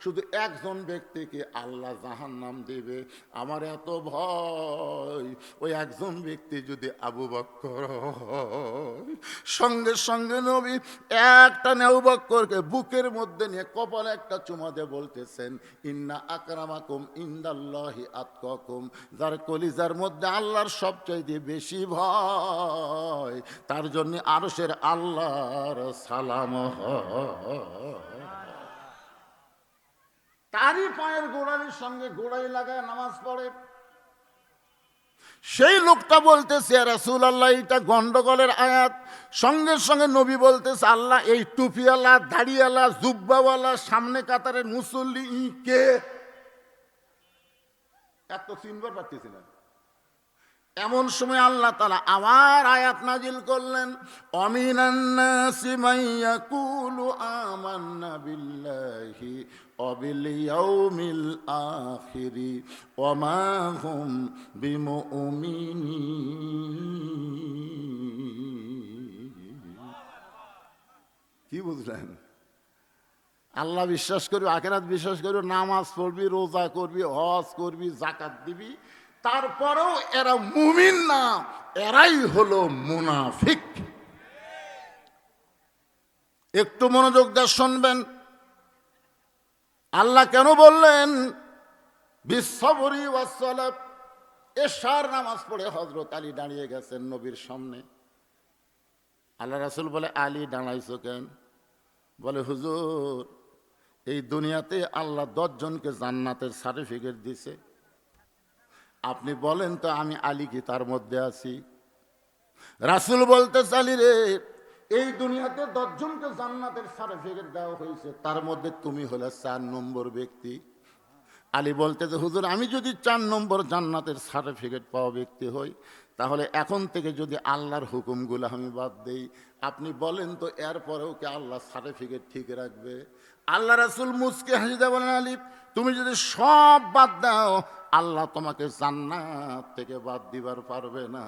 শুধু একজন ব্যক্তিকে আল্লাহ জাহান্নাম দেবে। আমার এত ভয়, ওই একজন ব্যক্তি যদি আবু বকর হয়। সঙ্গে সঙ্গে নবী একটা আবু বকরকে বুকের মধ্যে নিয়ে কপালে একটা চুমা দিয়ে বলতেছেন, ইন্না আকরামাকুম ইনদাল্লাহি আতকাকুম, যার কলিজার মধ্যে আল্লাহর সবচাইতে বেশি ভয়, তার জন্য আরশের আল্লাহর সালাম তারই পায়ের গোড়ালির সঙ্গে গোড়াই লাগায় নামাজ পড়ে। সেই লোকটা বলতেছে, রাসূলুল্লাহ, এটা গন্ডগোলের আয়াত। সঙ্গে সঙ্গে নবী বলতেছে, আল্লাহ, এই টুপিওয়ালা, দাড়িওয়ালা, জুব্বাওয়ালা, সামনে কাতারের মুসল্লি কে? এত চিনবার পারতেছি না। এমন সময় আল্লাহ তাআলা আমার আয়াত নাজিল করলেন, অমিনান নাসি মাইয়াকুলু আমান্না বিল্লাহি ওয়া বিল ইয়াউমিল আখিরি ওয়া মা হুম বিমুমিনিন। কি বুঝলেন? আল্লাহ বিশ্বাস করবি, আখিরাত বিশ্বাস করবি, নামাজ পড়বি, রোজা করবি, হজ করবি, যাকাত দিবি, তারপরেও এরা মুমিন না, এরাই হলো মুনাফিক। একটু মনোযোগ দিয়ে শুনবেন। আল্লাহ কেন বললেন বিশ্বরি ওয়াসসালাত। এশার নামাজ পড়ে হযরত আলী দাঁড়িয়ে গেছেন নবীর সামনে। আল্লাহ রাসূল বলে, আলী দাঁড়াইছো কেন? বলে, হুজুর, এই দুনিয়াতে আল্লাহ 10 জনকে জান্নাতের সার্টিফিকেট দিছে, আপনি বলেন তো আমি আলী কি তার মধ্যে আছি? রাসূল বলতে, আলী রে, এই দুনিয়াতে 10 জনকে জান্নাতের সার্টিফিকেট দেওয়া হয়েছে, তার মধ্যে তুমি হলে 4 নম্বর ব্যক্তি। আলী বলতে, হুজুর, আমি যদি 4 নম্বর জান্নাতের সার্টিফিকেট পাওয়া ব্যক্তি হই, তাহলে এখন থেকে যদি আল্লাহর হুকুমগুলো আমি বাদ দেই, আপনি বলেন তো এরপরেও কি আল্লাহ সার্টিফিকেট ঠিক রাখবে? আল্লাহ রাসূল মুচকে হাসিতে বলেন, আলী, তুমি যদি সব বাদ দাও, আল্লাহ তোমাকে জান্নাত থেকে বাদ দিবার পারবে না।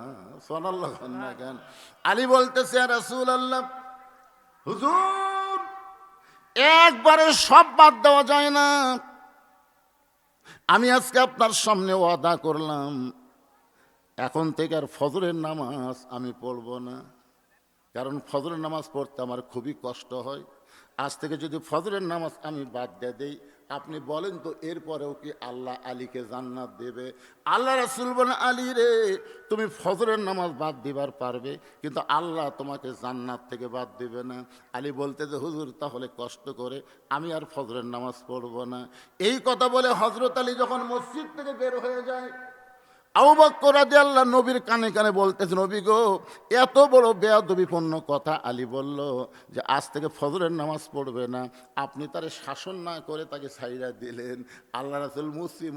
সুবহানাল্লাহ না কেন? আলী বলতেছে, ইয়া রাসূলুল্লাহ, হুজুর, একবারে সব বাদ দেওয়া যায় না। আমি আজকে আপনার সামনে ওয়াদা করলাম, এখন থেকে আর ফজরের নামাজ আমি পড়ব না, কারণ ফজরের নামাজ পড়তে আমার খুবই কষ্ট হয়। আজ থেকে যদি ফজরের নামাজ আমি বাদ দিয়ে দেই, আপনি বলেন তো এরপরেও কি আল্লাহ আলীকে জান্নাত দেবে? আল্লাহ রাসূল বলেন, আলী রে, তুমি ফজরের নামাজ বাদ দিবার পারবে, কিন্তু আল্লাহ তোমাকে জান্নাত থেকে বাদ দিবে না। আলী বলতে, যে হুজুর, তাহলে কষ্ট করে আমি আর ফজরের নামাজ পড়ব না। এই কথা বলে হযরত আলী যখন মসজিদ থেকে বের হয়ে যায়, আবু বকর রাদিয়াল্লাহু নবীর কানে কানে বলতেছে, নবী গো, এত বড় বেয়াদবিপূর্ণ কথা। আলী বলল যে আজ থেকে ফজরের নামাজ পড়বে না, আপনি তারে শাসন না করে তাকে ছাইড়া দিলেন। আল্লাহ রাসূল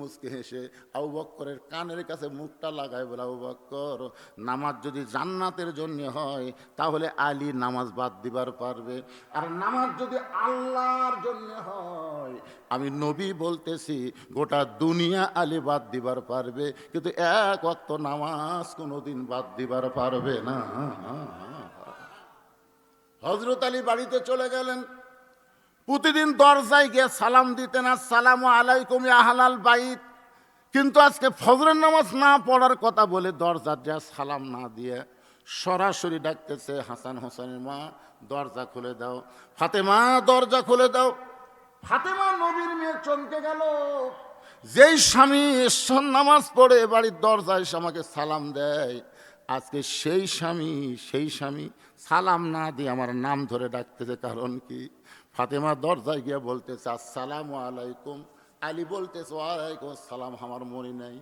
মুচকি হেসে আবু বকরের কানের কাছে মুখটা লাগায় বলে, আবু বকর, নামাজ যদি জান্নাতের জন্য হয়, তাহলে আলী নামাজ বাদ দিবার পারবে, আর নামাজ যদি আল্লাহর জন্য হয়, আমি নবী বলতেছি, গোটা দুনিয়া আলী বাদ দিবার পারবে, কিন্তু এক ওয়াক্ত নামাজ কোনোদিন বাদ দিবার পারবে না। হযরত আলী বাড়িতে চলে গেলেন। প্রতিদিন দরজায় গিয়ে সালাম দিতেন, আসসালামু আলাইকুম ইয়া আহলাল বাইত। কিন্তু আজকে ফজরের নামাজ না পড়ার কথা বলে দরজা যা সালাম না দিয়ে সরাসরি ডাকতেছে, হাসান হোসেনের মা, দরজা খুলে দাও, ফাতেমা দরজা খুলে দাও। ফাতেমা নবীর মেয়ে চমকে গেল। যেই স্বামী এশার নামাজ পড়ে বাড়ির দরজায় এসে আমাকে সালাম দেয়, আজকে সেই স্বামী সালাম না দিয়ে আমার নাম ধরে ডাকতেছে, কারণ কি? ফাতেমা দরজায় গিয়ে বলতেছে, আসসালামু আলাইকুম। আলী বলতেছে, ওয়ালাইকুম আসসালাম, আমার মনে নাই।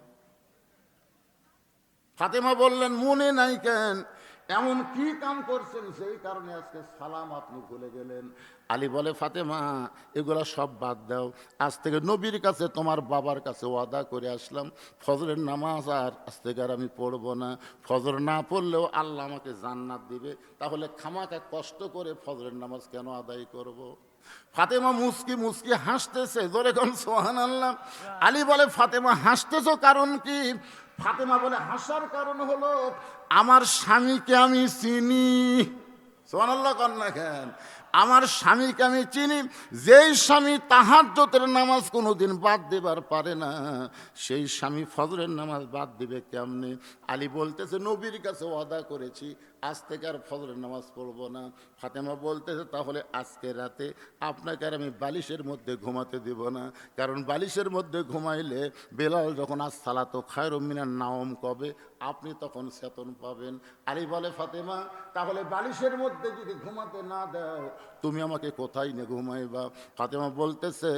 ফাতেমা বললেন, মনে নাই কেন? এমন কি কাম করছেন সেই কারণে আজকে সালাম আপনি ভুলে গেলেন? আলী বলে, ফাতেমা, এগুলা সব বাদ দাও, আজ থেকে নবীর কাছে, তোমার বাবার কাছে ওয়াদা করে আসলাম, ফজরের নামাজ আর আজ থেকে আর আমি পড়বো না। ফজর না পড়লেও আল্লাহ আমাকে জান্নাত দিবে, তাহলে খামাকা কষ্ট করে ফজরের নামাজ কেন আদায় করব? ফাতেমা মুচকি হাসতেছে, জোরে কোন সুবহানাল্লাহ। আলী বলে, ফাতেমা হাসতেছো কারণ কি? ফাতেমা বলে, হাসার কারণ হলো আমার স্বামীকে আমি চিনি। সুবহানাল্লাহ কন না কেন? আমার স্বামীকে আমি চিনি। যেই স্বামী তাহাজ্জুদের নামাজ কোনোদিন বাদ দিবার পারে না, সেই স্বামী ফজরের নামাজ বাদ দিবে কেমনে? আলী বলতেছে, নবীর কাছে ওয়াদা করেছি, আজ থেকে আর ফজরের নামাজ পড়ব না। ফাতেমা বলতেছে, তাহলে আজকে রাতে আপনাকে আর আমি বালিশের মধ্যে ঘুমাতে দিব না, কারণ বালিশের মধ্যে ঘুমাইলে বেলাল যখন আসসালাতু খায়রুম মিনান নাওম কবে, আপনি তখন চেতন পাবেন। আলী বলে, ফাতেমা, তাহলে বালিশের মধ্যে যদি ঘুমাতে না দাও, তুমি আমাকে কোথায় নিয়ে ঘুমাইবা? ফাতেমা বলতেছে,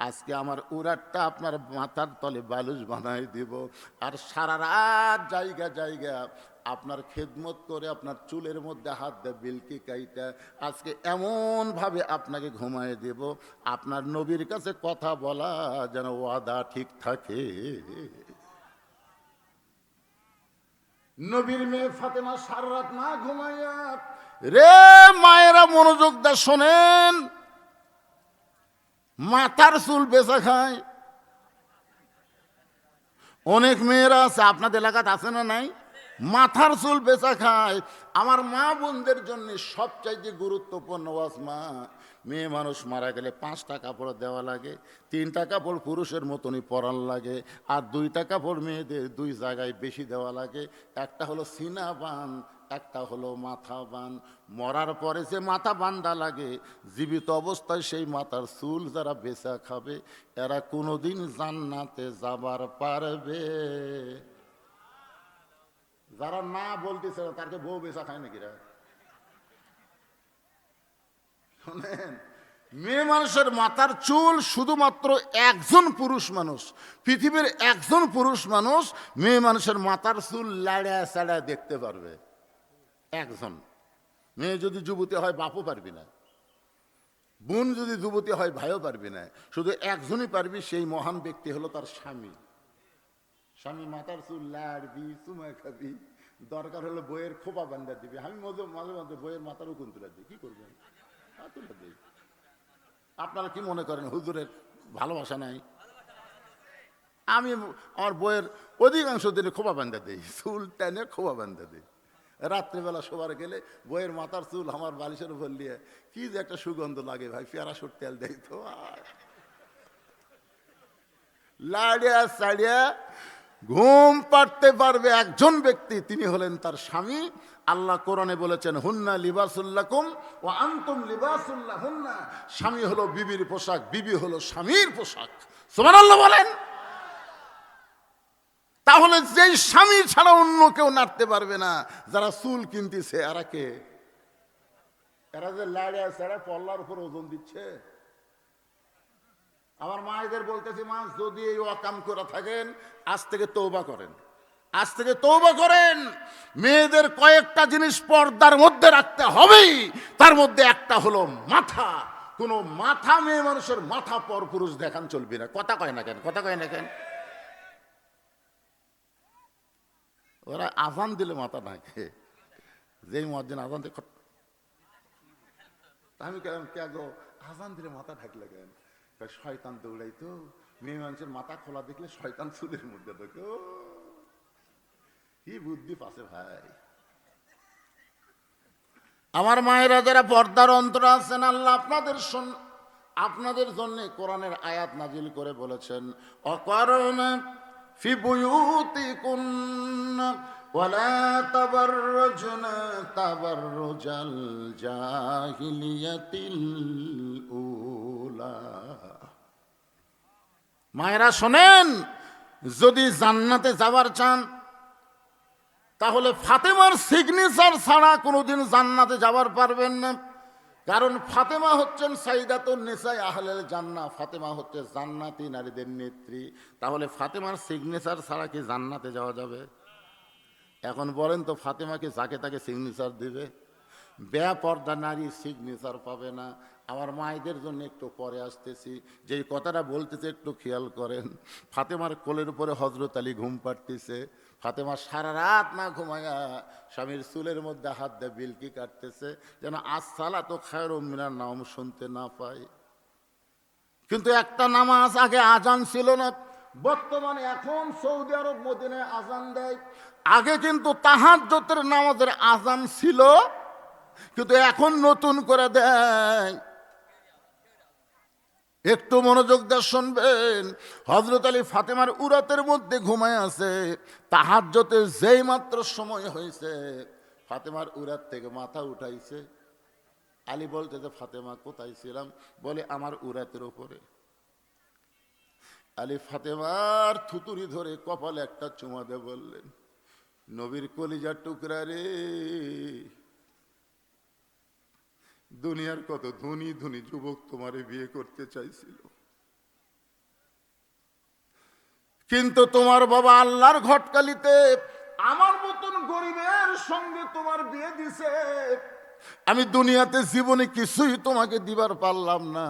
আজকে আমার উরাটটা আপনার মাথার তলে বালিশ বানাই দিব, আর সারা রাত জায়গা আপনার খেদমত করে আপনার চুলের মধ্যে হাত দিয়ে বিলকি কাইটা আজকে এমনভাবে আপনাকে ঘুমায় দেব, আপনার নবীর কাছে কথা বলা যেন ওয়াদা ঠিক থাকে। নবীর মেয়ে ফাতেমা সারা রাত না ঘুমাইয়া, রে মায়েরা মনোযোগ দা শোনেন, মাথার চুল বেচা খায়। অনেক মেয়েরা আছে, আপনাদের এলাকাতে আছে না নাই? মাথার চুল বেচা খায়। আমার মা বোনদের জন্য সবচাইতে গুরুত্বপূর্ণ ওয়াজ, মা, মেয়ে মানুষ মারা গেলে 5টা কাপড় দেওয়া লাগে, 3টা কাপড় পুরুষের মতনই পরান লাগে, আর 2টা কাপড় মেয়েদের 2 জায়গায় বেশি দেওয়া লাগে। একটা হলো সিনা বান, একটা হলো মাথা বান। মরার পরে যে মাথা বান্ধা লাগে, জীবিত অবস্থায় সেই মাথার চুল যারা বেচা খাবে এরা কোনোদিন জান্নাতে যাবার পারবে। যারা না বলতেছে তাকে বউ বেচা খায় নাকি রা? শোনেন, মেয়ে মানুষের মাথার চুল শুধুমাত্র একজন পুরুষ মানুষ, পৃথিবীর একজন পুরুষ মানুষ মেয়ে মানুষের মাথার চুল লাড়া চাড়া দেখতে পারবে, একজন। মেয়ে যদি যুবতী হয় বাপও পারবি না, বোন যদি যুবতী হয় ভাইও পারবি না, শুধু একজনই পারবি, সেই মহান ব্যক্তি হলো তার স্বামী। স্বামী মাথার চুল লাড়বি, চুমা খাবি, দরকার হলো বইয়ের খোপা বান্ধা দিবি। আমি মাঝে মাঝে বইয়ের মাথার উকুন তুলে দিই, কি করবেন? তুলে দিই। আপনারা কি মনে করেন হুজুরের ভালোবাসা নাই? আমি আমার বইয়ের অধিকাংশ দিনে খোপা বান্ধা দিই, চুল টেনে খোপা বান্ধা দিই। রাত্রেবেলা শোবার গেলে বইয়ের মাথার চুল আমার বালিশের উপর নিয়ে কি যে একটা সুগন্ধ লাগে ভাই, প্যারাশুট তেল দেয় তো, লাড়িয়া সাড়িয়া ঘুম পাড়তে পারবে একজন ব্যক্তি, তিনি হলেন তার স্বামী। আল্লাহ কোরআনে বলেছেন, হুন্না লিবাসুল্লাকুম ওয়া আনতুম লিবাসুল্লাহুন্না। স্বামী হলো বিবির পোশাক, বিবি হলো স্বামীর পোশাক। সুবহানাল্লাহ বলেন। তাহলে যেই স্বামী ছাড়া অন্য কেউ নাড়তে পারবে না, যারা চুল কিনতেছে এরা কে? এরা যে লাড়িয়া ছাড়া পল্লার উপর ওজন দিচ্ছে। আমার মায়েদের বলতেছি, মা যদি এই অকাম করে থাকেন আজ থেকে তওবা করেন, আজ থেকে তওবা করেন। মেয়েদের কয়েকটা জিনিস পর্দার মধ্যে রাখতে হবেই, তার মধ্যে একটা হলো মাথা। কোনো মাথা, মেয়ে মানুষের মাথা পর পুরুষ দেখান চলবে না। কথা কয় না কেন? কথা কয় না কেন? ওরা আজান দিলে মাথা ঢাকে, যেই মুয়াজ্জিন আজান দিয়ে, আমি কেন কে গো আজান দিলে মাথা ঢাকলে কেন? শয়তান দৌড়াই তো, মেয়ে মানুষের মাথা খোলা দেখলে শয়তান চুলের মধ্যে ঢোকে। কি বুদ্ধি পাশে ভাই। আমার মায়েরা যারা পর্দার অন্তর আছেন, আল্লাহ আপনাদের জন্য কোরআনের আয়াত নাজিল করে বলেছেন, অকারণা ফি বুয়ুতিকুন্না ওয়ালা তাবাররুজনা তাবাররুজাল জাহিলিয়াতিল উলা। মায়েরা শোনেন, যদি জান্নাতে যাবার চান তাহলে ফাতেমার সিগনেচার ছাড়া কোনোদিন জান্নাতে যাবার পারবেন না। কারণ ফাতেমা হচ্ছেন সাইদাতুন নিসা আহলেল জান্নাহ, ফাতেমা হচ্ছে জান্নাতি নারীদের নেত্রী। তাহলে ফাতেমার সিগনেচার ছাড়া কি জান্নাতে যাওয়া যাবে? এখন বলেন তো, ফাতেমাকে যাকে তাকে সিগনেচার দিবে? বেপর্দা নারী সিগনেচার পাবে না। আমার মায়েদের জন্য একটু পরে আসতেছি, যেই কথাটা বলতেছে একটু খেয়াল করেন। ফাতেমার কোলের উপরে হযরত আলী ঘুম পাড়তেছে। ফাতেমা সারা রাত না ঘুমায়া স্বামীর চুলের মধ্যে হাত দিয়ে বিলকি কাটতেছে, যেন আসসালাতু খায়রুম মিনান নাওম শুনতে না পায়। কিন্তু একটা নামাজ আগে আজান ছিল না, বর্তমানে এখন সৌদি আরব মদিনায় আজান দেয়। আগে কিন্তু তাহাজ্জুদের নামাজের আজান ছিল, কিন্তু এখন নতুন করে দেয়। একটু মনোযোগ দিয়ে শুনবেন। হযরত আলী ফাতেমার উরাতের মধ্যে ঘুমায় আছে। তাহাজ্জুদের যেই মাত্র সময় হয়েছে, ফাতেমার উরাত থেকে মাথা উঠাইছে। আলী বলতে যে, ফাতেমা কোথায় ছিলাম? বলে, আমার উরাতের উপরে। আলী ফাতেমার থুতুরি ধরে কপালে একটা চুমা দিয়ে বললেন, নবীর কলিজার টুকরা রে, দুনিয়ার কত ধনী ধনী যুবক তোমারে বিয়ে করতে চাইছিল, কিন্তু তোমার বাবা আল্লাহর ঘটকালিতে আমার মতন গরিবের সঙ্গে তোমার বিয়ে দিছে। আমি দুনিয়াতে জীবনে কিছুই তোমাকে দিবার পারলাম না,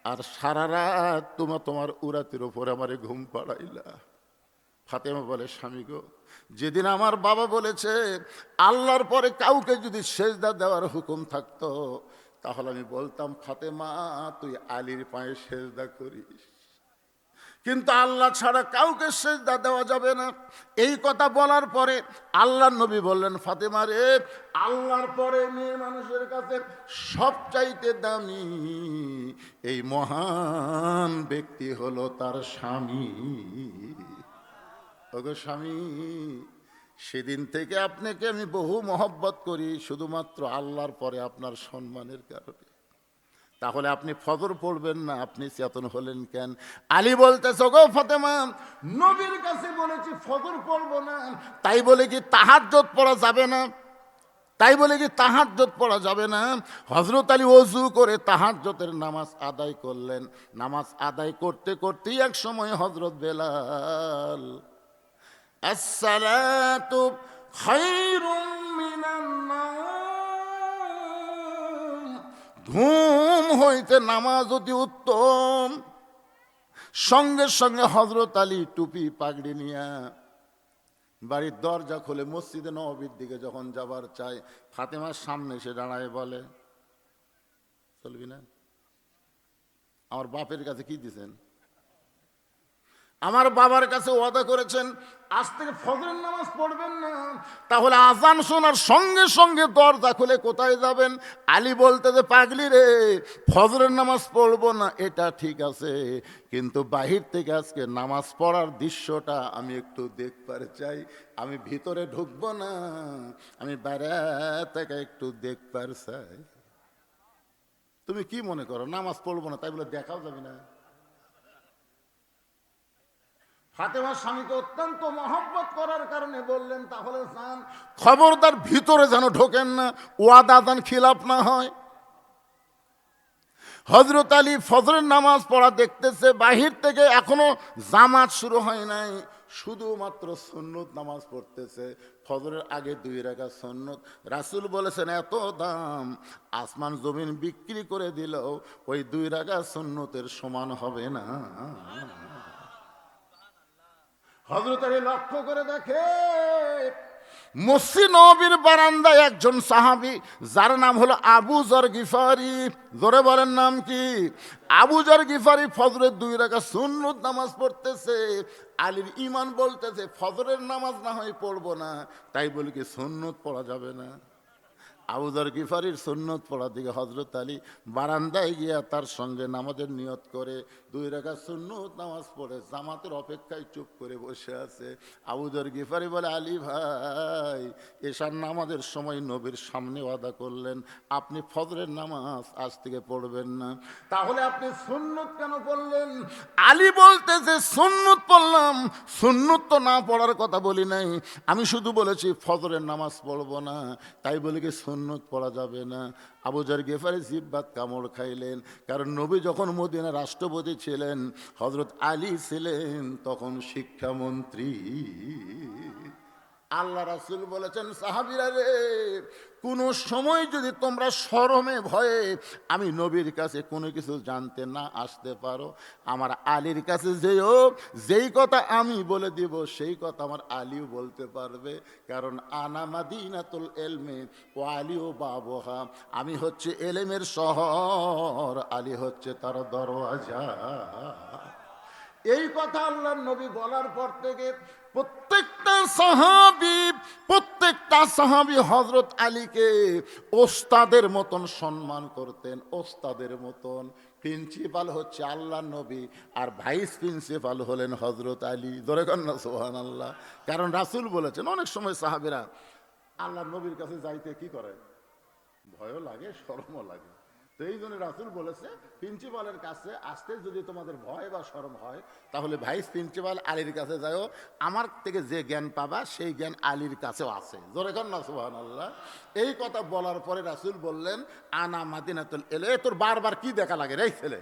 আর সারা রাত তোমার উরাতের উপরে আমারে ঘুম পাড়াইলা। ফাতেমা বলে, স্বামী গো, যেদিন আমার বাবা বলেছে আল্লাহর পরে কাউকে যদি সেজদা দেওয়ার হুকুম থাকতো, তাহলে আমি বলতাম, ফাতেমা তুই আলীর পায়ে সেজদা করিস, কিন্তু আল্লাহ ছাড়া কাউকে সেজদা দেওয়া যাবে না। এই কথা বলার পরে আল্লাহর নবী বললেন, ফাতেমা রে, আল্লাহর পরে মেয়ে মানুষের কাছে সবচাইতে দামি এই মহান ব্যক্তি হলো তার স্বামী। ওগো স্বামী, সেদিন থেকে আপনাকে আমি বহু মহব্বত করি শুধুমাত্র আল্লাহর পরে আপনার সম্মানের কারণে। তাহলে আপনি ফজর পড়বেন না, আপনি চেতন হলেন কেন? আলী বলতেছে, গো ফাতেমা, নবীর কাছে বলেছি ফজর পড়বো না, তাই বলে কি তাহাজ্জুদ পড়া যাবে না? তাই বলে কি তাহাজ্জুদ পড়া যাবে না? হযরত আলী ওযু করে তাহাজ্জুদের নামাজ আদায় করলেন। নামাজ আদায় করতে করতেই এক সময় হযরত বেলাল, আসসালাতু খায়রুম মিনান নাওম, ঘুম হইতে নামাজ অতি উত্তম। সঙ্গে সঙ্গে হযরত আলী টুপি পাগড়ি নিয়া বাড়ির দরজা খুলে মসজিদে নববীর দিকে যখন যাবার চায়, ফাতেমার সামনে এসে দাঁড়ায় বলে, চলবি না? আমার বাপের কাছে কি দিছেন? আমার বাবার কাছে ওয়াদা করেছেন আজ থেকে ফজরের নামাজ পড়বেন না, তাহলে আজান শোনার সঙ্গে সঙ্গে দরজা খুলে কোথায় যাবেন? আলী বলতে যে, পাগলি রে, ফজরের নামাজ পড়বো না এটা ঠিক আছে, কিন্তু বাহির থেকে আজকে নামাজ পড়ার দৃশ্যটা আমি একটু দেখবার চাই। আমি ভিতরে ঢুকবো না, আমি বাইরে থেকে একটু দেখবার চাই। তুমি কি মনে করো নামাজ পড়বো না তাই বলে দেখাও যাবে না? ফাতেমার স্বামীকে অত্যন্ত মহব্বত করার কারণে বললেন, তাহলে যান, খবরদার ভিতরে যেন ঢোকেন না, ওয়াদা দান খিলাফ না হয়। হযরত আলী ফজরের নামাজ পড়া দেখতেছে, বাহির থেকে এখনো জামাত শুরু হয় নাই, শুধুমাত্র সুন্নত নামাজ পড়তেছে। ফজরের আগে 2 রাকাত সুন্নত। রাসূল বলেছেন, এত দাম আসমান জমিন বিক্রি করে দিলেও ওই 2 রাকাত সুন্নতের সমান হবে না। হযরত আলী লক্ষ্য করে দেখে মসজিদ নববীর বারান্দায় একজন সাহাবী, যার নাম হলো আবু যর গিফারি। জোরে বলেন নাম কি? আবু যর গিফারি ফজরের 2 রাকাত সুন্নত নামাজ পড়তেছে। আলীর ঈমান বলতেছে ফজরের নামাজ না হয় পড়বো না, তাই বলি কি সুন্নত পড়া যাবে না? আবু যর গিফারির সুন্নত পড়ার দিকে হযরত আলী বারান্দায় গিয়া তার সঙ্গে নামাজের নিয়ত করে 2 রাকাত সুন্নত নামাজ পড়ে জামাতের অপেক্ষায় চুপ করে বসে আছে। আবু যর গিফারি বলে, আলী ভাই, এশার নামাজের সময় নবীর সামনে ওয়াদা করলেন আপনি ফজরের নামাজ আজ থেকে পড়বেন না, তাহলে আপনি সুন্নত কেন পড়লেন? আলী বলতেছে, সুন্নত পড়লাম, সুন্নত তো না পড়ার কথা বলি নাই, আমি শুধু বলেছি ফজরের নামাজ পড়বো না, তাই বলে কি সুন্নত পড়া যাবে না? আবু যর গিফারি জিহ্বাত কামড় খাইলেন, কারণ নবী যখন মদিনার রাষ্ট্রপতি ছিলেন, হযরত আলী ছিলেন তখন শিক্ষামন্ত্রী। আল্লাহ রাসূল বলেছেন, সাহাবীরা রে, কোন সময় যদি তোমরা শরমে ভয়ে আমি নবীর কাছে কোনো কিছু জানতে না আসতে পারো, আমার আলীর কাছে যেও, যেই কথা আমি বলে দিব সেই কথা আমার আলীও বলতে পারবে, কারণ আনা মাদিনাতুল ইলমি ওয়া আলীও বাবুহা, আমি হচ্ছে এলেমের শহর, আলী হচ্ছে তার দরওয়াজা। এই কথা আল্লাহর নবী বলার পর থেকে প্রত্যেকটা সাহাবী হযরত আলীকে ওস্তাদের মতন সম্মান করতেন, ওস্তাদের মতন। প্রিন্সিপাল হচ্ছে আল্লাহর নবী, আর ভাইস প্রিন্সিপাল হলেন হযরত আলী। ধরে কর না সুবহানাল্লাহ। কারণ রাসূল বলেছেন, অনেক সময় সাহাবীরা আল্লাহর নবীর কাছে যাইতে কি করে, ভয়ও লাগে, শরমও লাগে। তো এই জন্য রাসূল বলেছে, প্রিন্সিপালের কাছে আসতে যদি তোমাদের ভয় বা শরম হয়, তাহলে ভাইস প্রিন্সিপাল আলীর কাছে যাও, আমার থেকে যে জ্ঞান পাবা সেই জ্ঞান আলীর কাছেও আছে। জোরে কর না সুবহানাল্লাহ। এই কথা বলার পরে রাসূল বললেন, আনা মাদিনাতুল ইলম। তোর বারবার কি দেখা লাগে রে ছেলে?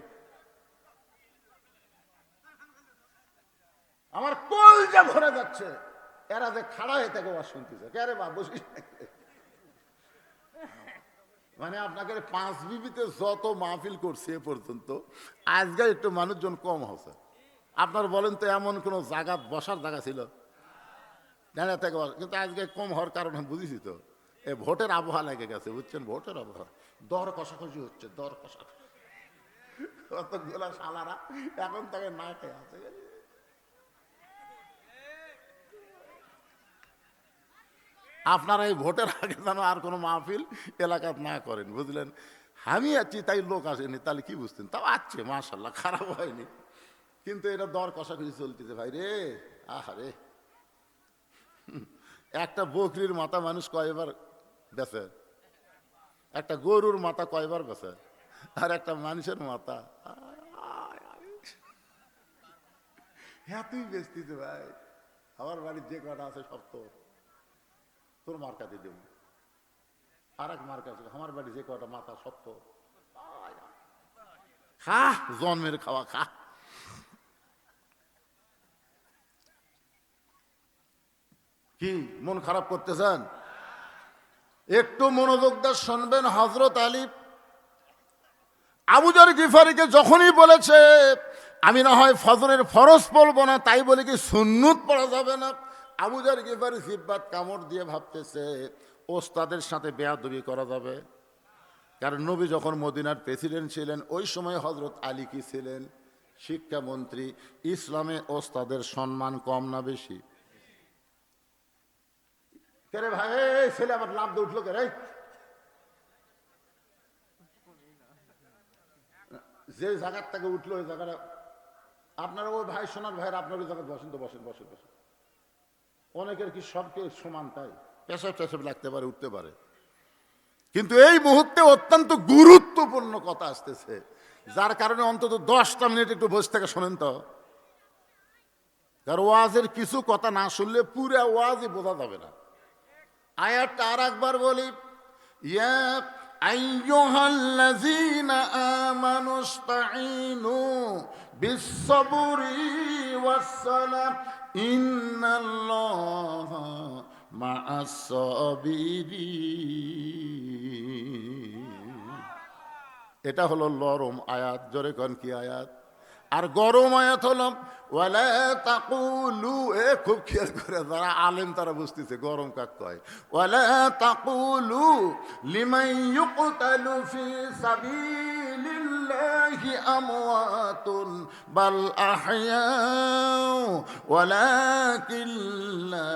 আমার কলজা ভরে যাচ্ছে, এরা যে খাড়া হয়ে থাকে ওয়াজ শুনতেছে, কে রে বাপ বসিস? মানে আপনাকে 5 বিবিতে যত মাহফিল করছে এ পর্যন্ত, আজকে একটু মানুষজন কম হচ্ছে। আপনার বলেন তো এমন কোনো জায়গা বসার জায়গা ছিল দাঁড়িয়ে থেকে? কিন্তু আজকে কম হওয়ার কারণে বুঝেছি তো, এই ভোটের আবহাওয়া লেগে গেছে, বুঝছেন? ভোটের আবহাওয়া, দর কষাকষি হচ্ছে, দর কষাকষি। কতগুলা শালারা এখন তাকে না খেয়ে আছে। আপনারা এই ভোটের আগে যেন আর কোনো মাহফিল এলাকাত না করেন, বুঝলেন? আমি আছি তাই লোক আসেনি, তাহলে কি বুঝতেন? তাও আছে মাশাআল্লাহ, খারাপ হয়নি। কিন্তু এটা দর কষাকষি চলতেছে ভাই রে, আহারে। একটা বকরির মাথা মানুষ কয়বার বেছে? একটা গরুর মাথা কয়বার বেছে? আর একটা মানুষের মাথা হ্যাঁ তুই বেচতিস ভাই, আমার বাড়ির যে কটা আছে সব তোর মার্কাতে দেব। আর এক মার্কা আছে, আমার বাড়ি যে কটা মাথা সব তো খা, জন্মের খাওয়া খা। কি মন খারাপ করতেছেন? একটু মনোযোগ দিয়ে শুনবেন। হযরত আলী আবু যর গিফারিকে যখনই বলেছে আমি না হয় ফজরের ফরজ পড়বো না, তাই বলে কি সুন্নত পড়া যাবে না? আবু যর গিফারি জিহ্বাত কামড় দিয়ে ভাবতেছে ওস্তাদের সাথে বেয়াদবি করা যাবে। কারণ নবী যখন মদিনার প্রেসিডেন্ট ছিলেন ওই সময় হযরত আলী কি ছিলেন? শিক্ষামন্ত্রী। ইসলামে ওস্তাদের সম্মান কম না বেশি? কে ভাই, ছেলে আবার লাভ দিয়ে উঠলো কে রে? যে জায়গার থেকে উঠলো ওই জায়গাটা আপনারা ওই ভাই সোনার ভাইয়ের আপনার ওই জায়গায় বসেন তো, বসেন বসেন বসেন। অনেকের কি সবকে সমান তাই পেশাব টেশাব লাগতে পারে, উঠতে পারে, কিন্তু এই মুহূর্তে অত্যন্ত গুরুত্বপূর্ণ কথা আসতেছে, যার কারণে অন্তত 10টা মিনিট একটু বসে থেকে শোনেন তো। কারণ ওয়াজের কিছু কথা না শুনলে পুরো ওয়াজই বোঝা যাবে না। আয়াতটা আর একবার বলি, ইয়া আইয়ুহাল্লাযীনা আমানুস্তাঈনু বিস-সাবরি ওয়াস-সালাহ ইন্নাল্লাহা মা'আস-সাবিরিন। এটা হলো নরম আয়াত, জোরে কোন কি আয়াত? আর গরম আয়াত হলো ওয়ালা তাকুলু। খুব খেয়াল করে যারা আলেম তারা বুঝতেছে গরম কাক কয়। ওয়ালা তাকুলু লিমান ইউকতালু ফি সাবিলিল্লাহি আমওয়াতুন বাল আহইয়াউ ওয়ালাকিন লা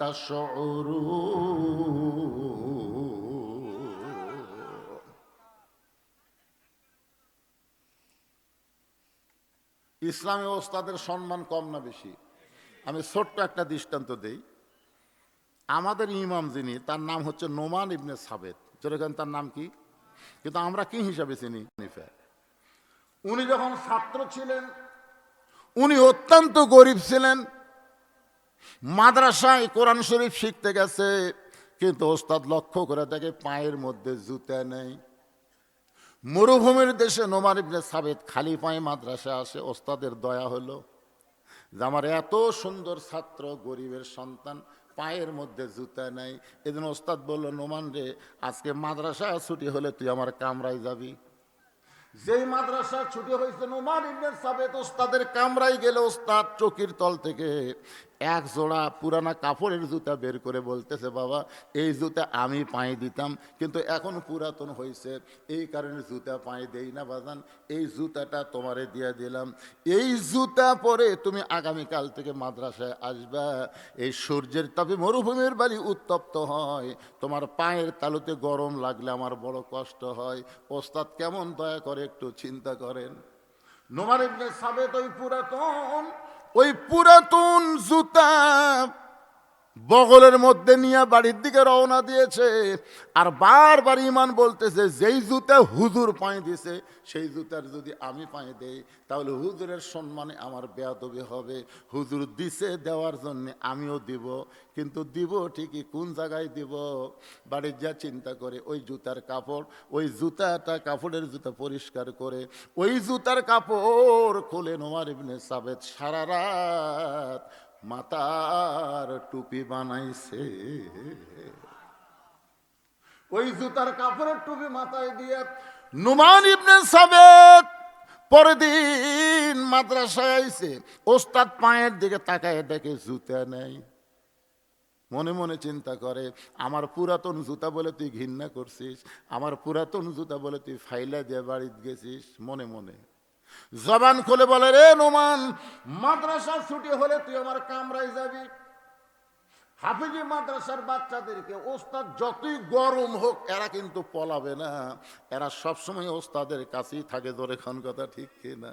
তাশউরুন। ইসলামে ওস্তাদের সম্মান কম না বেশি? আমি ছোট্ট একটা দৃষ্টান্ত দেই। আমাদের ইমাম যিনি, তার নাম হচ্ছে নোমান ইবনে সাবেত। যেরকম তার নাম কি, কিন্তু আমরা কি হিসাবে চিনি? উনি যখন ছাত্র ছিলেন উনি অত্যন্ত গরিব ছিলেন। মাদ্রাসায় কোরআন শরীফ শিখতে গেছে, কিন্তু ওস্তাদ লক্ষ্য করে দেখে পায়ের মধ্যে জুতা নেই। মরুভূমির দেশে নোমান ইবনে সাবেত খালি পায়ে মাদ্রাসা আসে। ওস্তাদের দয়া হলো যে আমার এত সুন্দর ছাত্র, গরিবের সন্তান, পায়ের মধ্যে জুতা নাই। এজন্য ওস্তাদ বলল, নোমান রে, আজকে মাদ্রাসা ছুটি হলে তুই আমার কামরায় যাবি। যেই মাদ্রাসা ছুটি হয়েছে, নোমান ইবনে সাবেত ওস্তাদের কামরায় গেলে ওস্তাদ চকির তল থেকে এক জোড়া পুরানা কাপড়ের জুতা বের করে বলতেছে, বাবা এই জুতা আমি পায়ে দিতাম, কিন্তু এখন পুরাতন হয়েছে, এই কারণে জুতা পায়ে দেই না বাজান, এই জুতাটা তোমারে দিয়ে দিলাম। এই জুতা পরে তুমি আগামীকাল থেকে মাদ্রাসায় আসবা। এই সূর্যের তাপে মরুভূমির বাড়ি উত্তপ্ত হয়, তোমার পায়ের তালুতে গরম লাগলে আমার বড় কষ্ট হয়। ওস্তাদ কেমন দয়া করে একটু চিন্তা করেন। নোমান ইবনে সাবেত ওই পুরাতন জুতা বগলের মধ্যে নিয়ে বাড়ির দিকে রওনা দিয়েছে। আর বারবার ইমান বলতেছে, যেই জুতা হুজুর পায়ে দিছে সেই জুতার যদি আমি পায়ে দেই তাহলে হুজুরের সম্মানে আমার বেয়াদবি হবে। হুজুর দিছে, দেওয়ার জন্য আমিও দিব, কিন্তু দিব ঠিকই কোন জায়গায় দিব? বাড়ির যা চিন্তা করে ওই জুতার কাপড়, ওই জুতাটা কাপড়ের জুতা পরিষ্কার করে ওই জুতার কাপড় খুলে নোমান ইবনে সাবেত সারা রাত মাথার টুপি বানাইছে। ওই জুতার কাপড়ের টুপি মাথায় দিয়ে নোমান ইবনে সাবেত পরের দিন মাদ্রাসায় আইছে। ওস্তাদ পায়ের দিকে তাকায় দেখে জুতা নেই। মনে মনে চিন্তা করে, আমার পুরাতন জুতা বলে তুই ঘৃণা করছিস, আমার পুরাতন জুতা বলে তুই ফাইলা দিয়ে বাড়িতে গেছিস। মনে মনে জবান খুলে বলে, রে নোমান, মাদ্রাসা ছুটি হলে তুই আমার কামরায় যাবি। হাফিজি মাদ্রাসার বাচ্চাদেরকে ওস্তাদ যতই গরম হোক এরা কিন্তু পলাবে না, এরা সবসময় ওস্তাদের কাছেই থাকে। ধরে খান কথা ঠিক কিনা?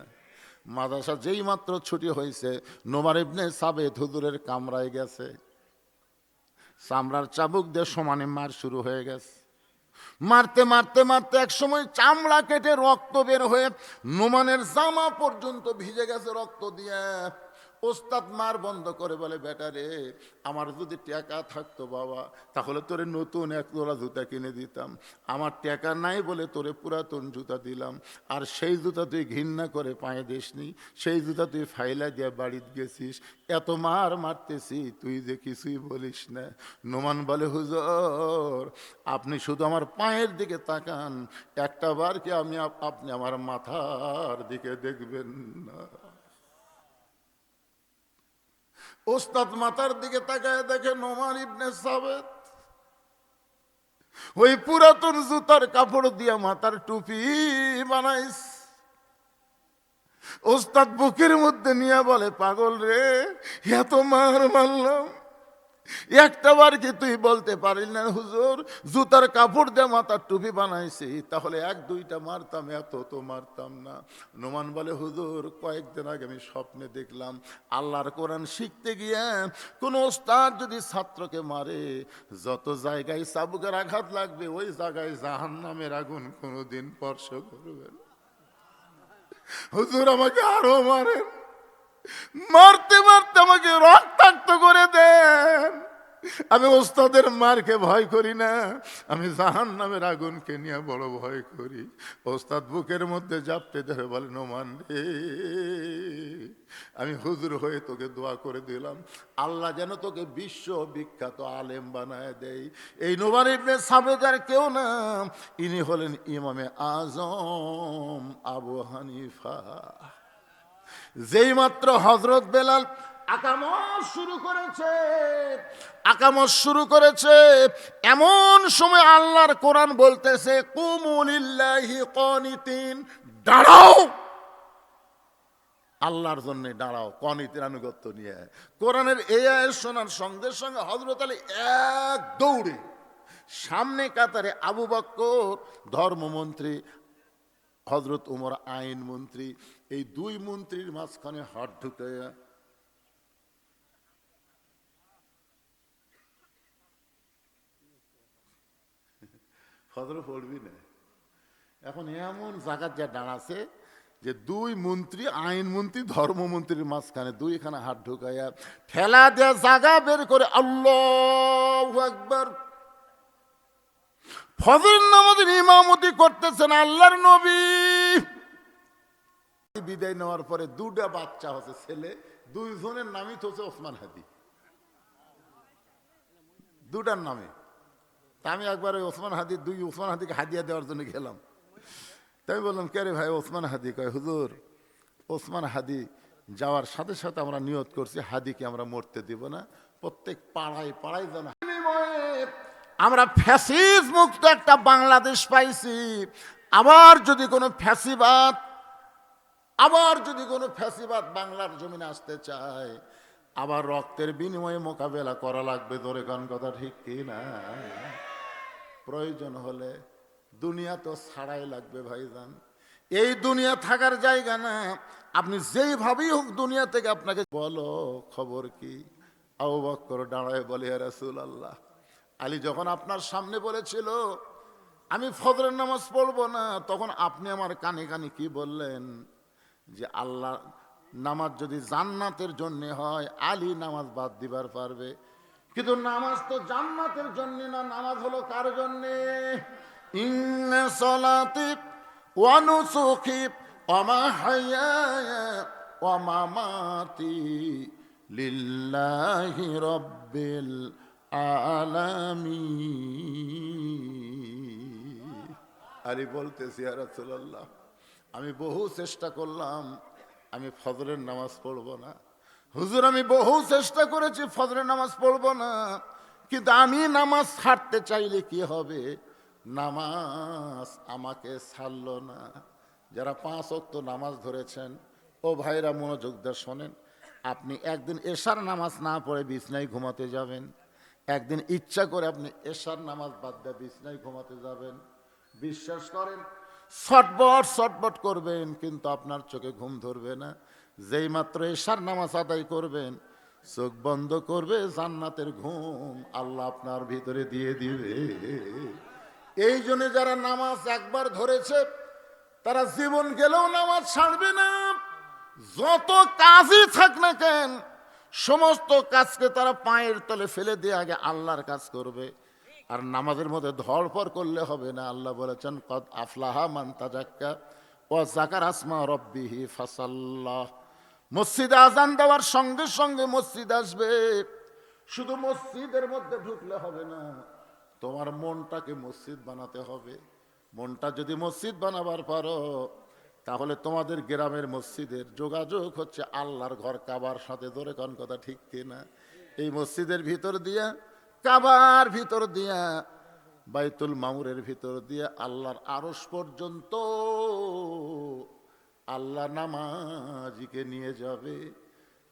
মাদ্রাসা যেই মাত্র ছুটি হয়েছে, নোমান ইবনে সাবেত হুজুরের কামরায় গেছে। চামড়ার চাবুক দিয়ে সমানে মার শুরু হয়ে গেছে। মারতে মারতে মারতে এক সময় চামড়া কেটে রক্ত বের হয়ে নোমানের জামা পর্যন্ত ভিজে গেছে রক্ত দিয়ে। ওস্তাদ মার বন্ধ করে বলে, বেটা রে, আমার যদি টাকা থাকতো বাবা, তাহলে তোরে নতুন এক জোড়া জুতা কিনে দিতাম। আমার টাকা নাই বলে তোরে পুরাতন জুতা দিলাম, আর সেই জুতা তুই ঘৃণা করে পায়ে দিসনি, সেই জুতা তুই ফাইলা দিয়ে বাড়িতে গেছিস। এত মার মারতেছি, তুই যে কিছুই বলিস না। নোমান বলে, হুজুর আপনি শুধু আমার পায়ের দিকে তাকান, একটা বার কি আপনি আমার মাথার দিকে দেখবেন না? ওস্তাদ মাথার দিকে তাকায় দেখে নোমান ইবনে সাবেত ওই পুরাতন জুতার কাপড় দিয়ে মাথার টুপি বানাইস। ওস্তাদ বুকের মধ্যে নিয়ে বলে, পাগল রে, এত মার মারলাম, একটা বার কি তুই বলতে পারিস না হুজুর জুতার কাপড় দিয়ে মাথার টুপি বানাইছি, তাহলে এক দুইটা মারতাম, এত তো মারতাম না। নোমান বলে, হুজুর কয়েকদিন আগে আমি স্বপ্নে দেখলাম আল্লাহর কোরআন শিখতে গিয়ে কোন ওস্তাদ যদি ছাত্রকে মারে, যত জায়গায় চাবুকের আঘাত লাগবে ওই জায়গায় জাহান্নামের আগুন কোনোদিন স্পর্শ করবে না। হুজুর আমাকে আরো মারেন, মারতে মারতে আমাকে রক্তাক্ত করে দেন। আমি ওস্তাদের মারকে ভয় করি না, আমি জাহান্নামের আগুনকে নিয়ে বড় ভয় করি। ওস্তাদ বুকের মধ্যে জাপটে ধরে বলে, নোমান রে, আমি হুজুর হয়ে তোকে দোয়া করে দিলাম, আল্লাহ যেন তোকে বিশ্ব বিখ্যাত আলেম বানায় দেয়। এই নোমান ইবনে সাবেত আর কেউ না, ইনি হলেন ইমামে আজম আবু হানিফা। যেই মাত্র হযরত বেলাল আকামত শুরু করেছে, এমন সময় আল্লাহর কোরআন বলতেছে, কুমু লিল্লাহি কানিতিন, দাঁড়াও আল্লাহর জন্য, দাঁড়াও কানিতের আনুগত্য নিয়ে। কোরআনের এই আয়াত শোনার সঙ্গে সঙ্গে হযরত আলী এক দৌড়ে সামনে কাতারে, আবু বকর ধর্মমন্ত্রী, হযরত উমর আইন মন্ত্রী, এই দুই মন্ত্রীর মাঝখানে হাত ঢুকে ফজর পড়বি না। এখন এমন জায়গা যা দাঁড়াছে যে দুই মন্ত্রী, আইন মন্ত্রী ধর্মমন্ত্রীর মাঝখানে দুইখানে হাত ঢুকাইয়া ঠেলা দেয়া জায়গা বের করে আল্লাহু আকবার ফজর নামাজের ইমামতি করতেছেন আল্লাহর নবী। বিদায় নেওয়ার পরে দুটা বাচ্চা হচ্ছে ছেলে, দুইজনের নামই তো হচ্ছে ওসমান হাদি, দুটার নামে। তা আমি একবার ওই ওসমান হাদিকে হাদিয়া দেওয়ার জন্য গেলাম। তাই বললাম, কে রে ভাই ওসমান হাদি? কয়, হুজুর ওসমান হাদি যাওয়ার সাথে সাথে আমরা নিয়ত করছি হাদিকে আমরা মরতে দিব না, প্রত্যেক পাড়ায় পাড়ায় যেন আমরা ফ্যাসিস মুক্ত একটা বাংলাদেশ পাইছি। আবার যদি কোনো ফ্যাসিবাদ বাংলার জমিনে আসতে চায়, আবার রক্তের বিনিময়ে মোকাবেলা করা লাগবে। ধরে কোন কথা ঠিক কি না? প্রয়োজন হলে দুনিয়া তো ছাড়াই লাগবে ভাইজান। এই দুনিয়া থাকার জায়গা না, আপনি যেইভাবেই হোক দুনিয়া থেকে আপনাকে বলো খবর কি। আবু বকর দাঁড়ায় বলে, ইয়া রাসূলুল্লাহ, আলী যখন আপনার সামনে বলেছিল আমি ফজরের নামাজ পড়বো না, তখন আপনি আমার কানে কানে কি বললেন? যে আল্লাহ নামাজ যদি জান্নাতের জন্য হয়, আলী নামাজ বাদ দিবার পারবে, কিন্তু নামাজ তো জান্নাতের জন্য না, নামাজ হলো কার জন্যে? ইন্না সলাতি ওয়া নুসুকি ওয়া মাহইয়ায়া ওয়া মামাতি লিল্লাহি রাব্বিল আলামিন। আলী বলতেছি, ইয়া রাসূলুল্লাহ, আমি বহু চেষ্টা করলাম, আমি ফজরের নামাজ পড়বো না। হুজুর আমি বহু চেষ্টা করেছি ফজরের নামাজ পড়বো না, কিন্তু আমি নামাজ ছাড়তে চাইলে কি হবে? নামাজ আমাকে ছাড়লো না। যারা 5 ওয়াক্ত নামাজ ধরেছেন, ও ভাইরা মনোযোগ দিয়ে শোনেন, আপনি একদিন এশার নামাজ না পড়ে বিছনায় ঘুমাতে যাবেন, একদিন ইচ্ছা করে আপনি এশার নামাজ বাদ দিয়ে বিছনায় ঘুমাতে যাবেন। বিশ্বাস করেন, ছটবট করবেন, কিন্তু আপনার চোখে ঘুম ধরবে না। যেই মাত্র এশার নামাজ আদায় করবেন, চোখ বন্ধ করবে, জান্নাতের ঘুম আল্লাহ আপনার ভিতরে দিয়ে দিবে। এই জন্য যারা নামাজ একবার ধরেছে তারা জীবন গেলেও নামাজ ছাড়বে না। যত কাজই থাক না কেন, সমস্ত কাজকে তারা পায়ের তলে ফেলে দিয়ে আগে আল্লাহর কাজ করবে। আর নামাজের মধ্যে ধড়ফড় করলে হবে না। আল্লাহ বলেছেন, কদ আফলাহা মান তাজাক্কা ওয়া যাকার আসমা রাব্বিহি ফাসাল্লাহ। মসজিদে আজান দেওয়ার সঙ্গে সঙ্গে মসজিদ আসবে। শুধু মসজিদের মধ্যে ঢুকলে হবে না, তোমার মনটাকে মসজিদ বানাতে হবে। মনটা যদি মসজিদ বানাবার পারো, তাহলে তোমাদের গ্রামের মসজিদের যোগাযোগ হচ্ছে আল্লাহর ঘর কাবার সাথে। ধরে কোন কথা ঠিক কিনা? এই মসজিদের ভিতর দিয়া, কাবার ভিতর দিয়া, বাইতুল মামুরের ভিতর দিয়া আল্লাহর আরশ পর্যন্ত আল্লাহ নামাজিকে নিয়ে যাবে।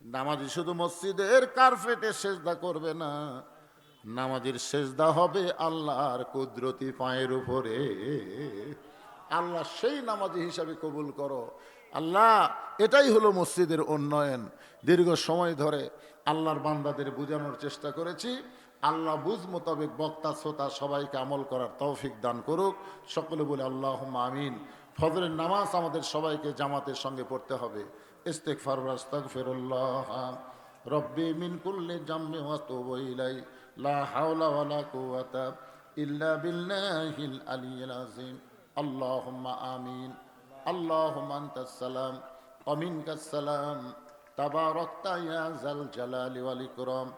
নামাজি শুধু মসজিদের কার্পেটে সেজদা করবে না, নামাজির সেজদা হবে আল্লাহর কুদরতি পায়ের উপরে। আল্লাহ সেই নামাজি হিসাবে কবুল করো। আল্লাহ, এটাই হলো মসজিদের উন্নয়ন। দীর্ঘ সময় ধরে আল্লাহর বান্দাদের বোঝানোর চেষ্টা করেছি। আল্লাহ বুঝ মোতাবেক বক্তা শ্রোতা সবাইকে আমল করার তৌফিক দান করুক। সকলে বলে আল্লাহুম্মা আমিন। ফজরের নামাজ আমাদের সবাইকে জামাতের সঙ্গে পড়তে হবে। ইস্তিগফার ওয়া আস্তাগফিরুল্লাহ রব্বি মিন কুল্লি জামমি ওয়া তুবু ইলাই লা হাওলা ওয়া লা কুওয়াতা ইল্লা বিল্লাহিল আলিয়্যিল আযীম। আল্লাহুম্মা আমিন। আল্লাহুম্মা আনতাস সালাম ওয়া মিনকাস সালাম তাবারাকতা ইয়া যাল জালালি ওয়াল ইকরাম।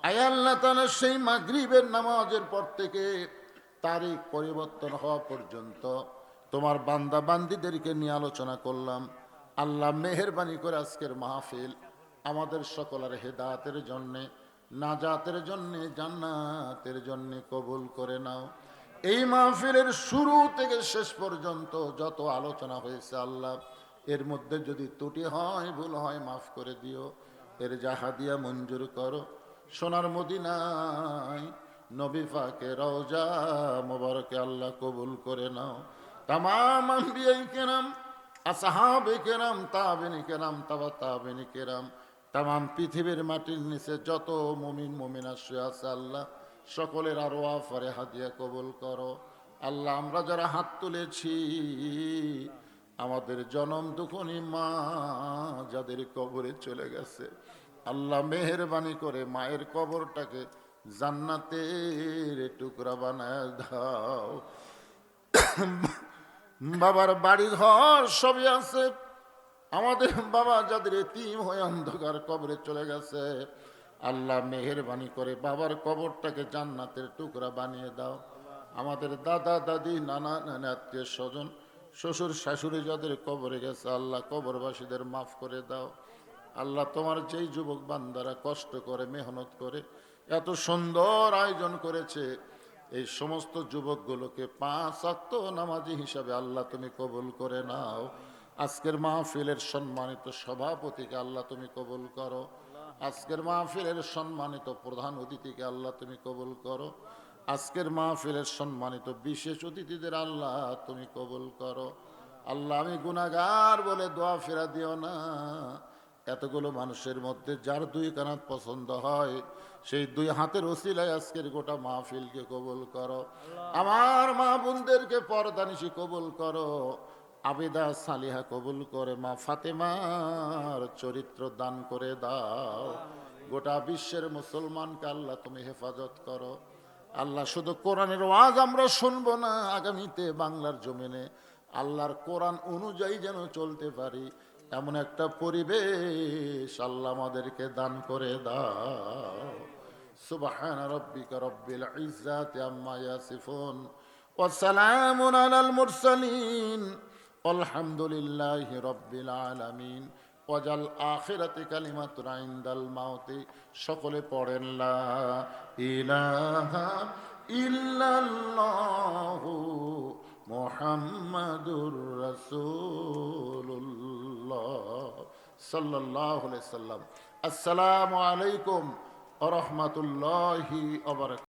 আয় আল্লাহ তাআলা, সেই মাগরিবের নামাজের পর থেকে তারিখ পরিবর্তন হওয়া পর্যন্ত তোমার বান্দা বান্দীদেরকে নিয়ে আলোচনা করলাম। আল্লাহ মেহেরবানি করে আজকের মাহফিল আমাদের সকলের হেদায়েতের জন্যে, নাজাতের জন্যে, জান্নাতের জন্যে কবুল করে নাও। এই মাহফিলের শুরু থেকে শেষ পর্যন্ত যত আলোচনা হয়েছে আল্লাহ, এর মধ্যে যদি ত্রুটি হয়, ভুল হয়, মাফ করে দিও। এর জাহাদিয়া মঞ্জুর করো। সোনার মদিনায় নবী পাকের রওজা মোবারকে আল্লাহ কবুল করে নাও। তামাম আম্বিয়ায়ে কেরাম, আসহাবে কেরাম, তাবেঈনে কেরাম, তাবা তাবেঈনে কেরাম, তামাম পৃথিবীর মাটির নিচে যত মুমিন মুমিনা শুয়ে আছে আল্লাহ, সকলের আরওয়াহ ফারে হাদিয়া কবুল করো। আল্লাহ, আমরা যারা হাত তুলেছি, আমাদের জনম দুঃখনী মা যাদের কবরে চলে গেছে, আল্লাহ মেহেরবানি করে মায়ের কবরটাকে জান্নাতের টুকরা বানায় দাও। বাবার বাড়ি ঘর সবই আছে, আমাদের বাবা যাদের এতিম হয়ে অন্ধকার কবরে চলে গেছে, আল্লাহ মেহেরবানি করে বাবার কবরটাকে জান্নাতের টুকরা বানিয়ে দাও। আমাদের দাদা দাদি, নানা নানি, আত্মীয় স্বজন, শ্বশুর শাশুড়ি যাদের কবরে গেছে, আল্লাহ কবরবাসীদের মাফ করে দাও। আল্লাহ, তোমার যেই যুবক বান্দারা কষ্ট করে মেহনত করে এত সুন্দর আয়োজন করেছে, এই সমস্ত যুবকগুলোকে 5 ওয়াক্ত নামাজি হিসাবে আল্লাহ তুমি কবুল করে নাও। আজকের মাহফিলের সম্মানিত সভাপতিকে আল্লাহ তুমি কবুল করো। আজকের মাহফিলের সম্মানিত প্রধান অতিথিকে আল্লাহ তুমি কবুল করো। আজকের মাহফিলের সম্মানিত বিশেষ অতিথিদের আল্লাহ তুমি কবুল করো। আল্লাহ, আমি গুনাহগার বলে দোয়া ফেরা দিও না। এতগুলো মানুষের মধ্যে যার 2 কানাত পছন্দ হয়, সেই 2 হাতের ওসিলায় আজকের গোটা মাহফিলকে কবুল করো। আমার মা বোনদেরকে পর্দানিশি কবুল করো। আবেদা সালিহা কবুল করে মা ফাতেমার চরিত্র দান করে দাও। গোটা বিশ্বের মুসলমানকে আল্লাহ তুমি হেফাজত করো। আল্লাহ, শুধু কোরআনের ওয়াজ আমরা শুনবো না, আগামীতে বাংলার জমিনে আল্লাহর কোরআন অনুযায়ী যেন চলতে পারি, এমন একটা পরিবেশ আল্লাহ আমাদেরকে দান করে দাও। সুবহান রাব্বিকা রব্বিল ইজ্জাতি আম্মা ইয়াসিফুন ওয়া সালামুন আলাল মুরসালিন আলহামদুলিল্লাহি রব্বিল আলামিন। ওয়াজাল আখিরাতি কালিমাতুন ইনদাল মাউতি। সকলে পড়েন লা ইলাহা ইল্লাল্লাহু মুহাম্মাদুর রাসূলুল্লাহ সাল্লাল্লাহু আলাইহি সাল্লাম। আসসালামু আলাইকুম ওয়া রাহমাতুল্লাহি ওয়া বারাকাতুহু।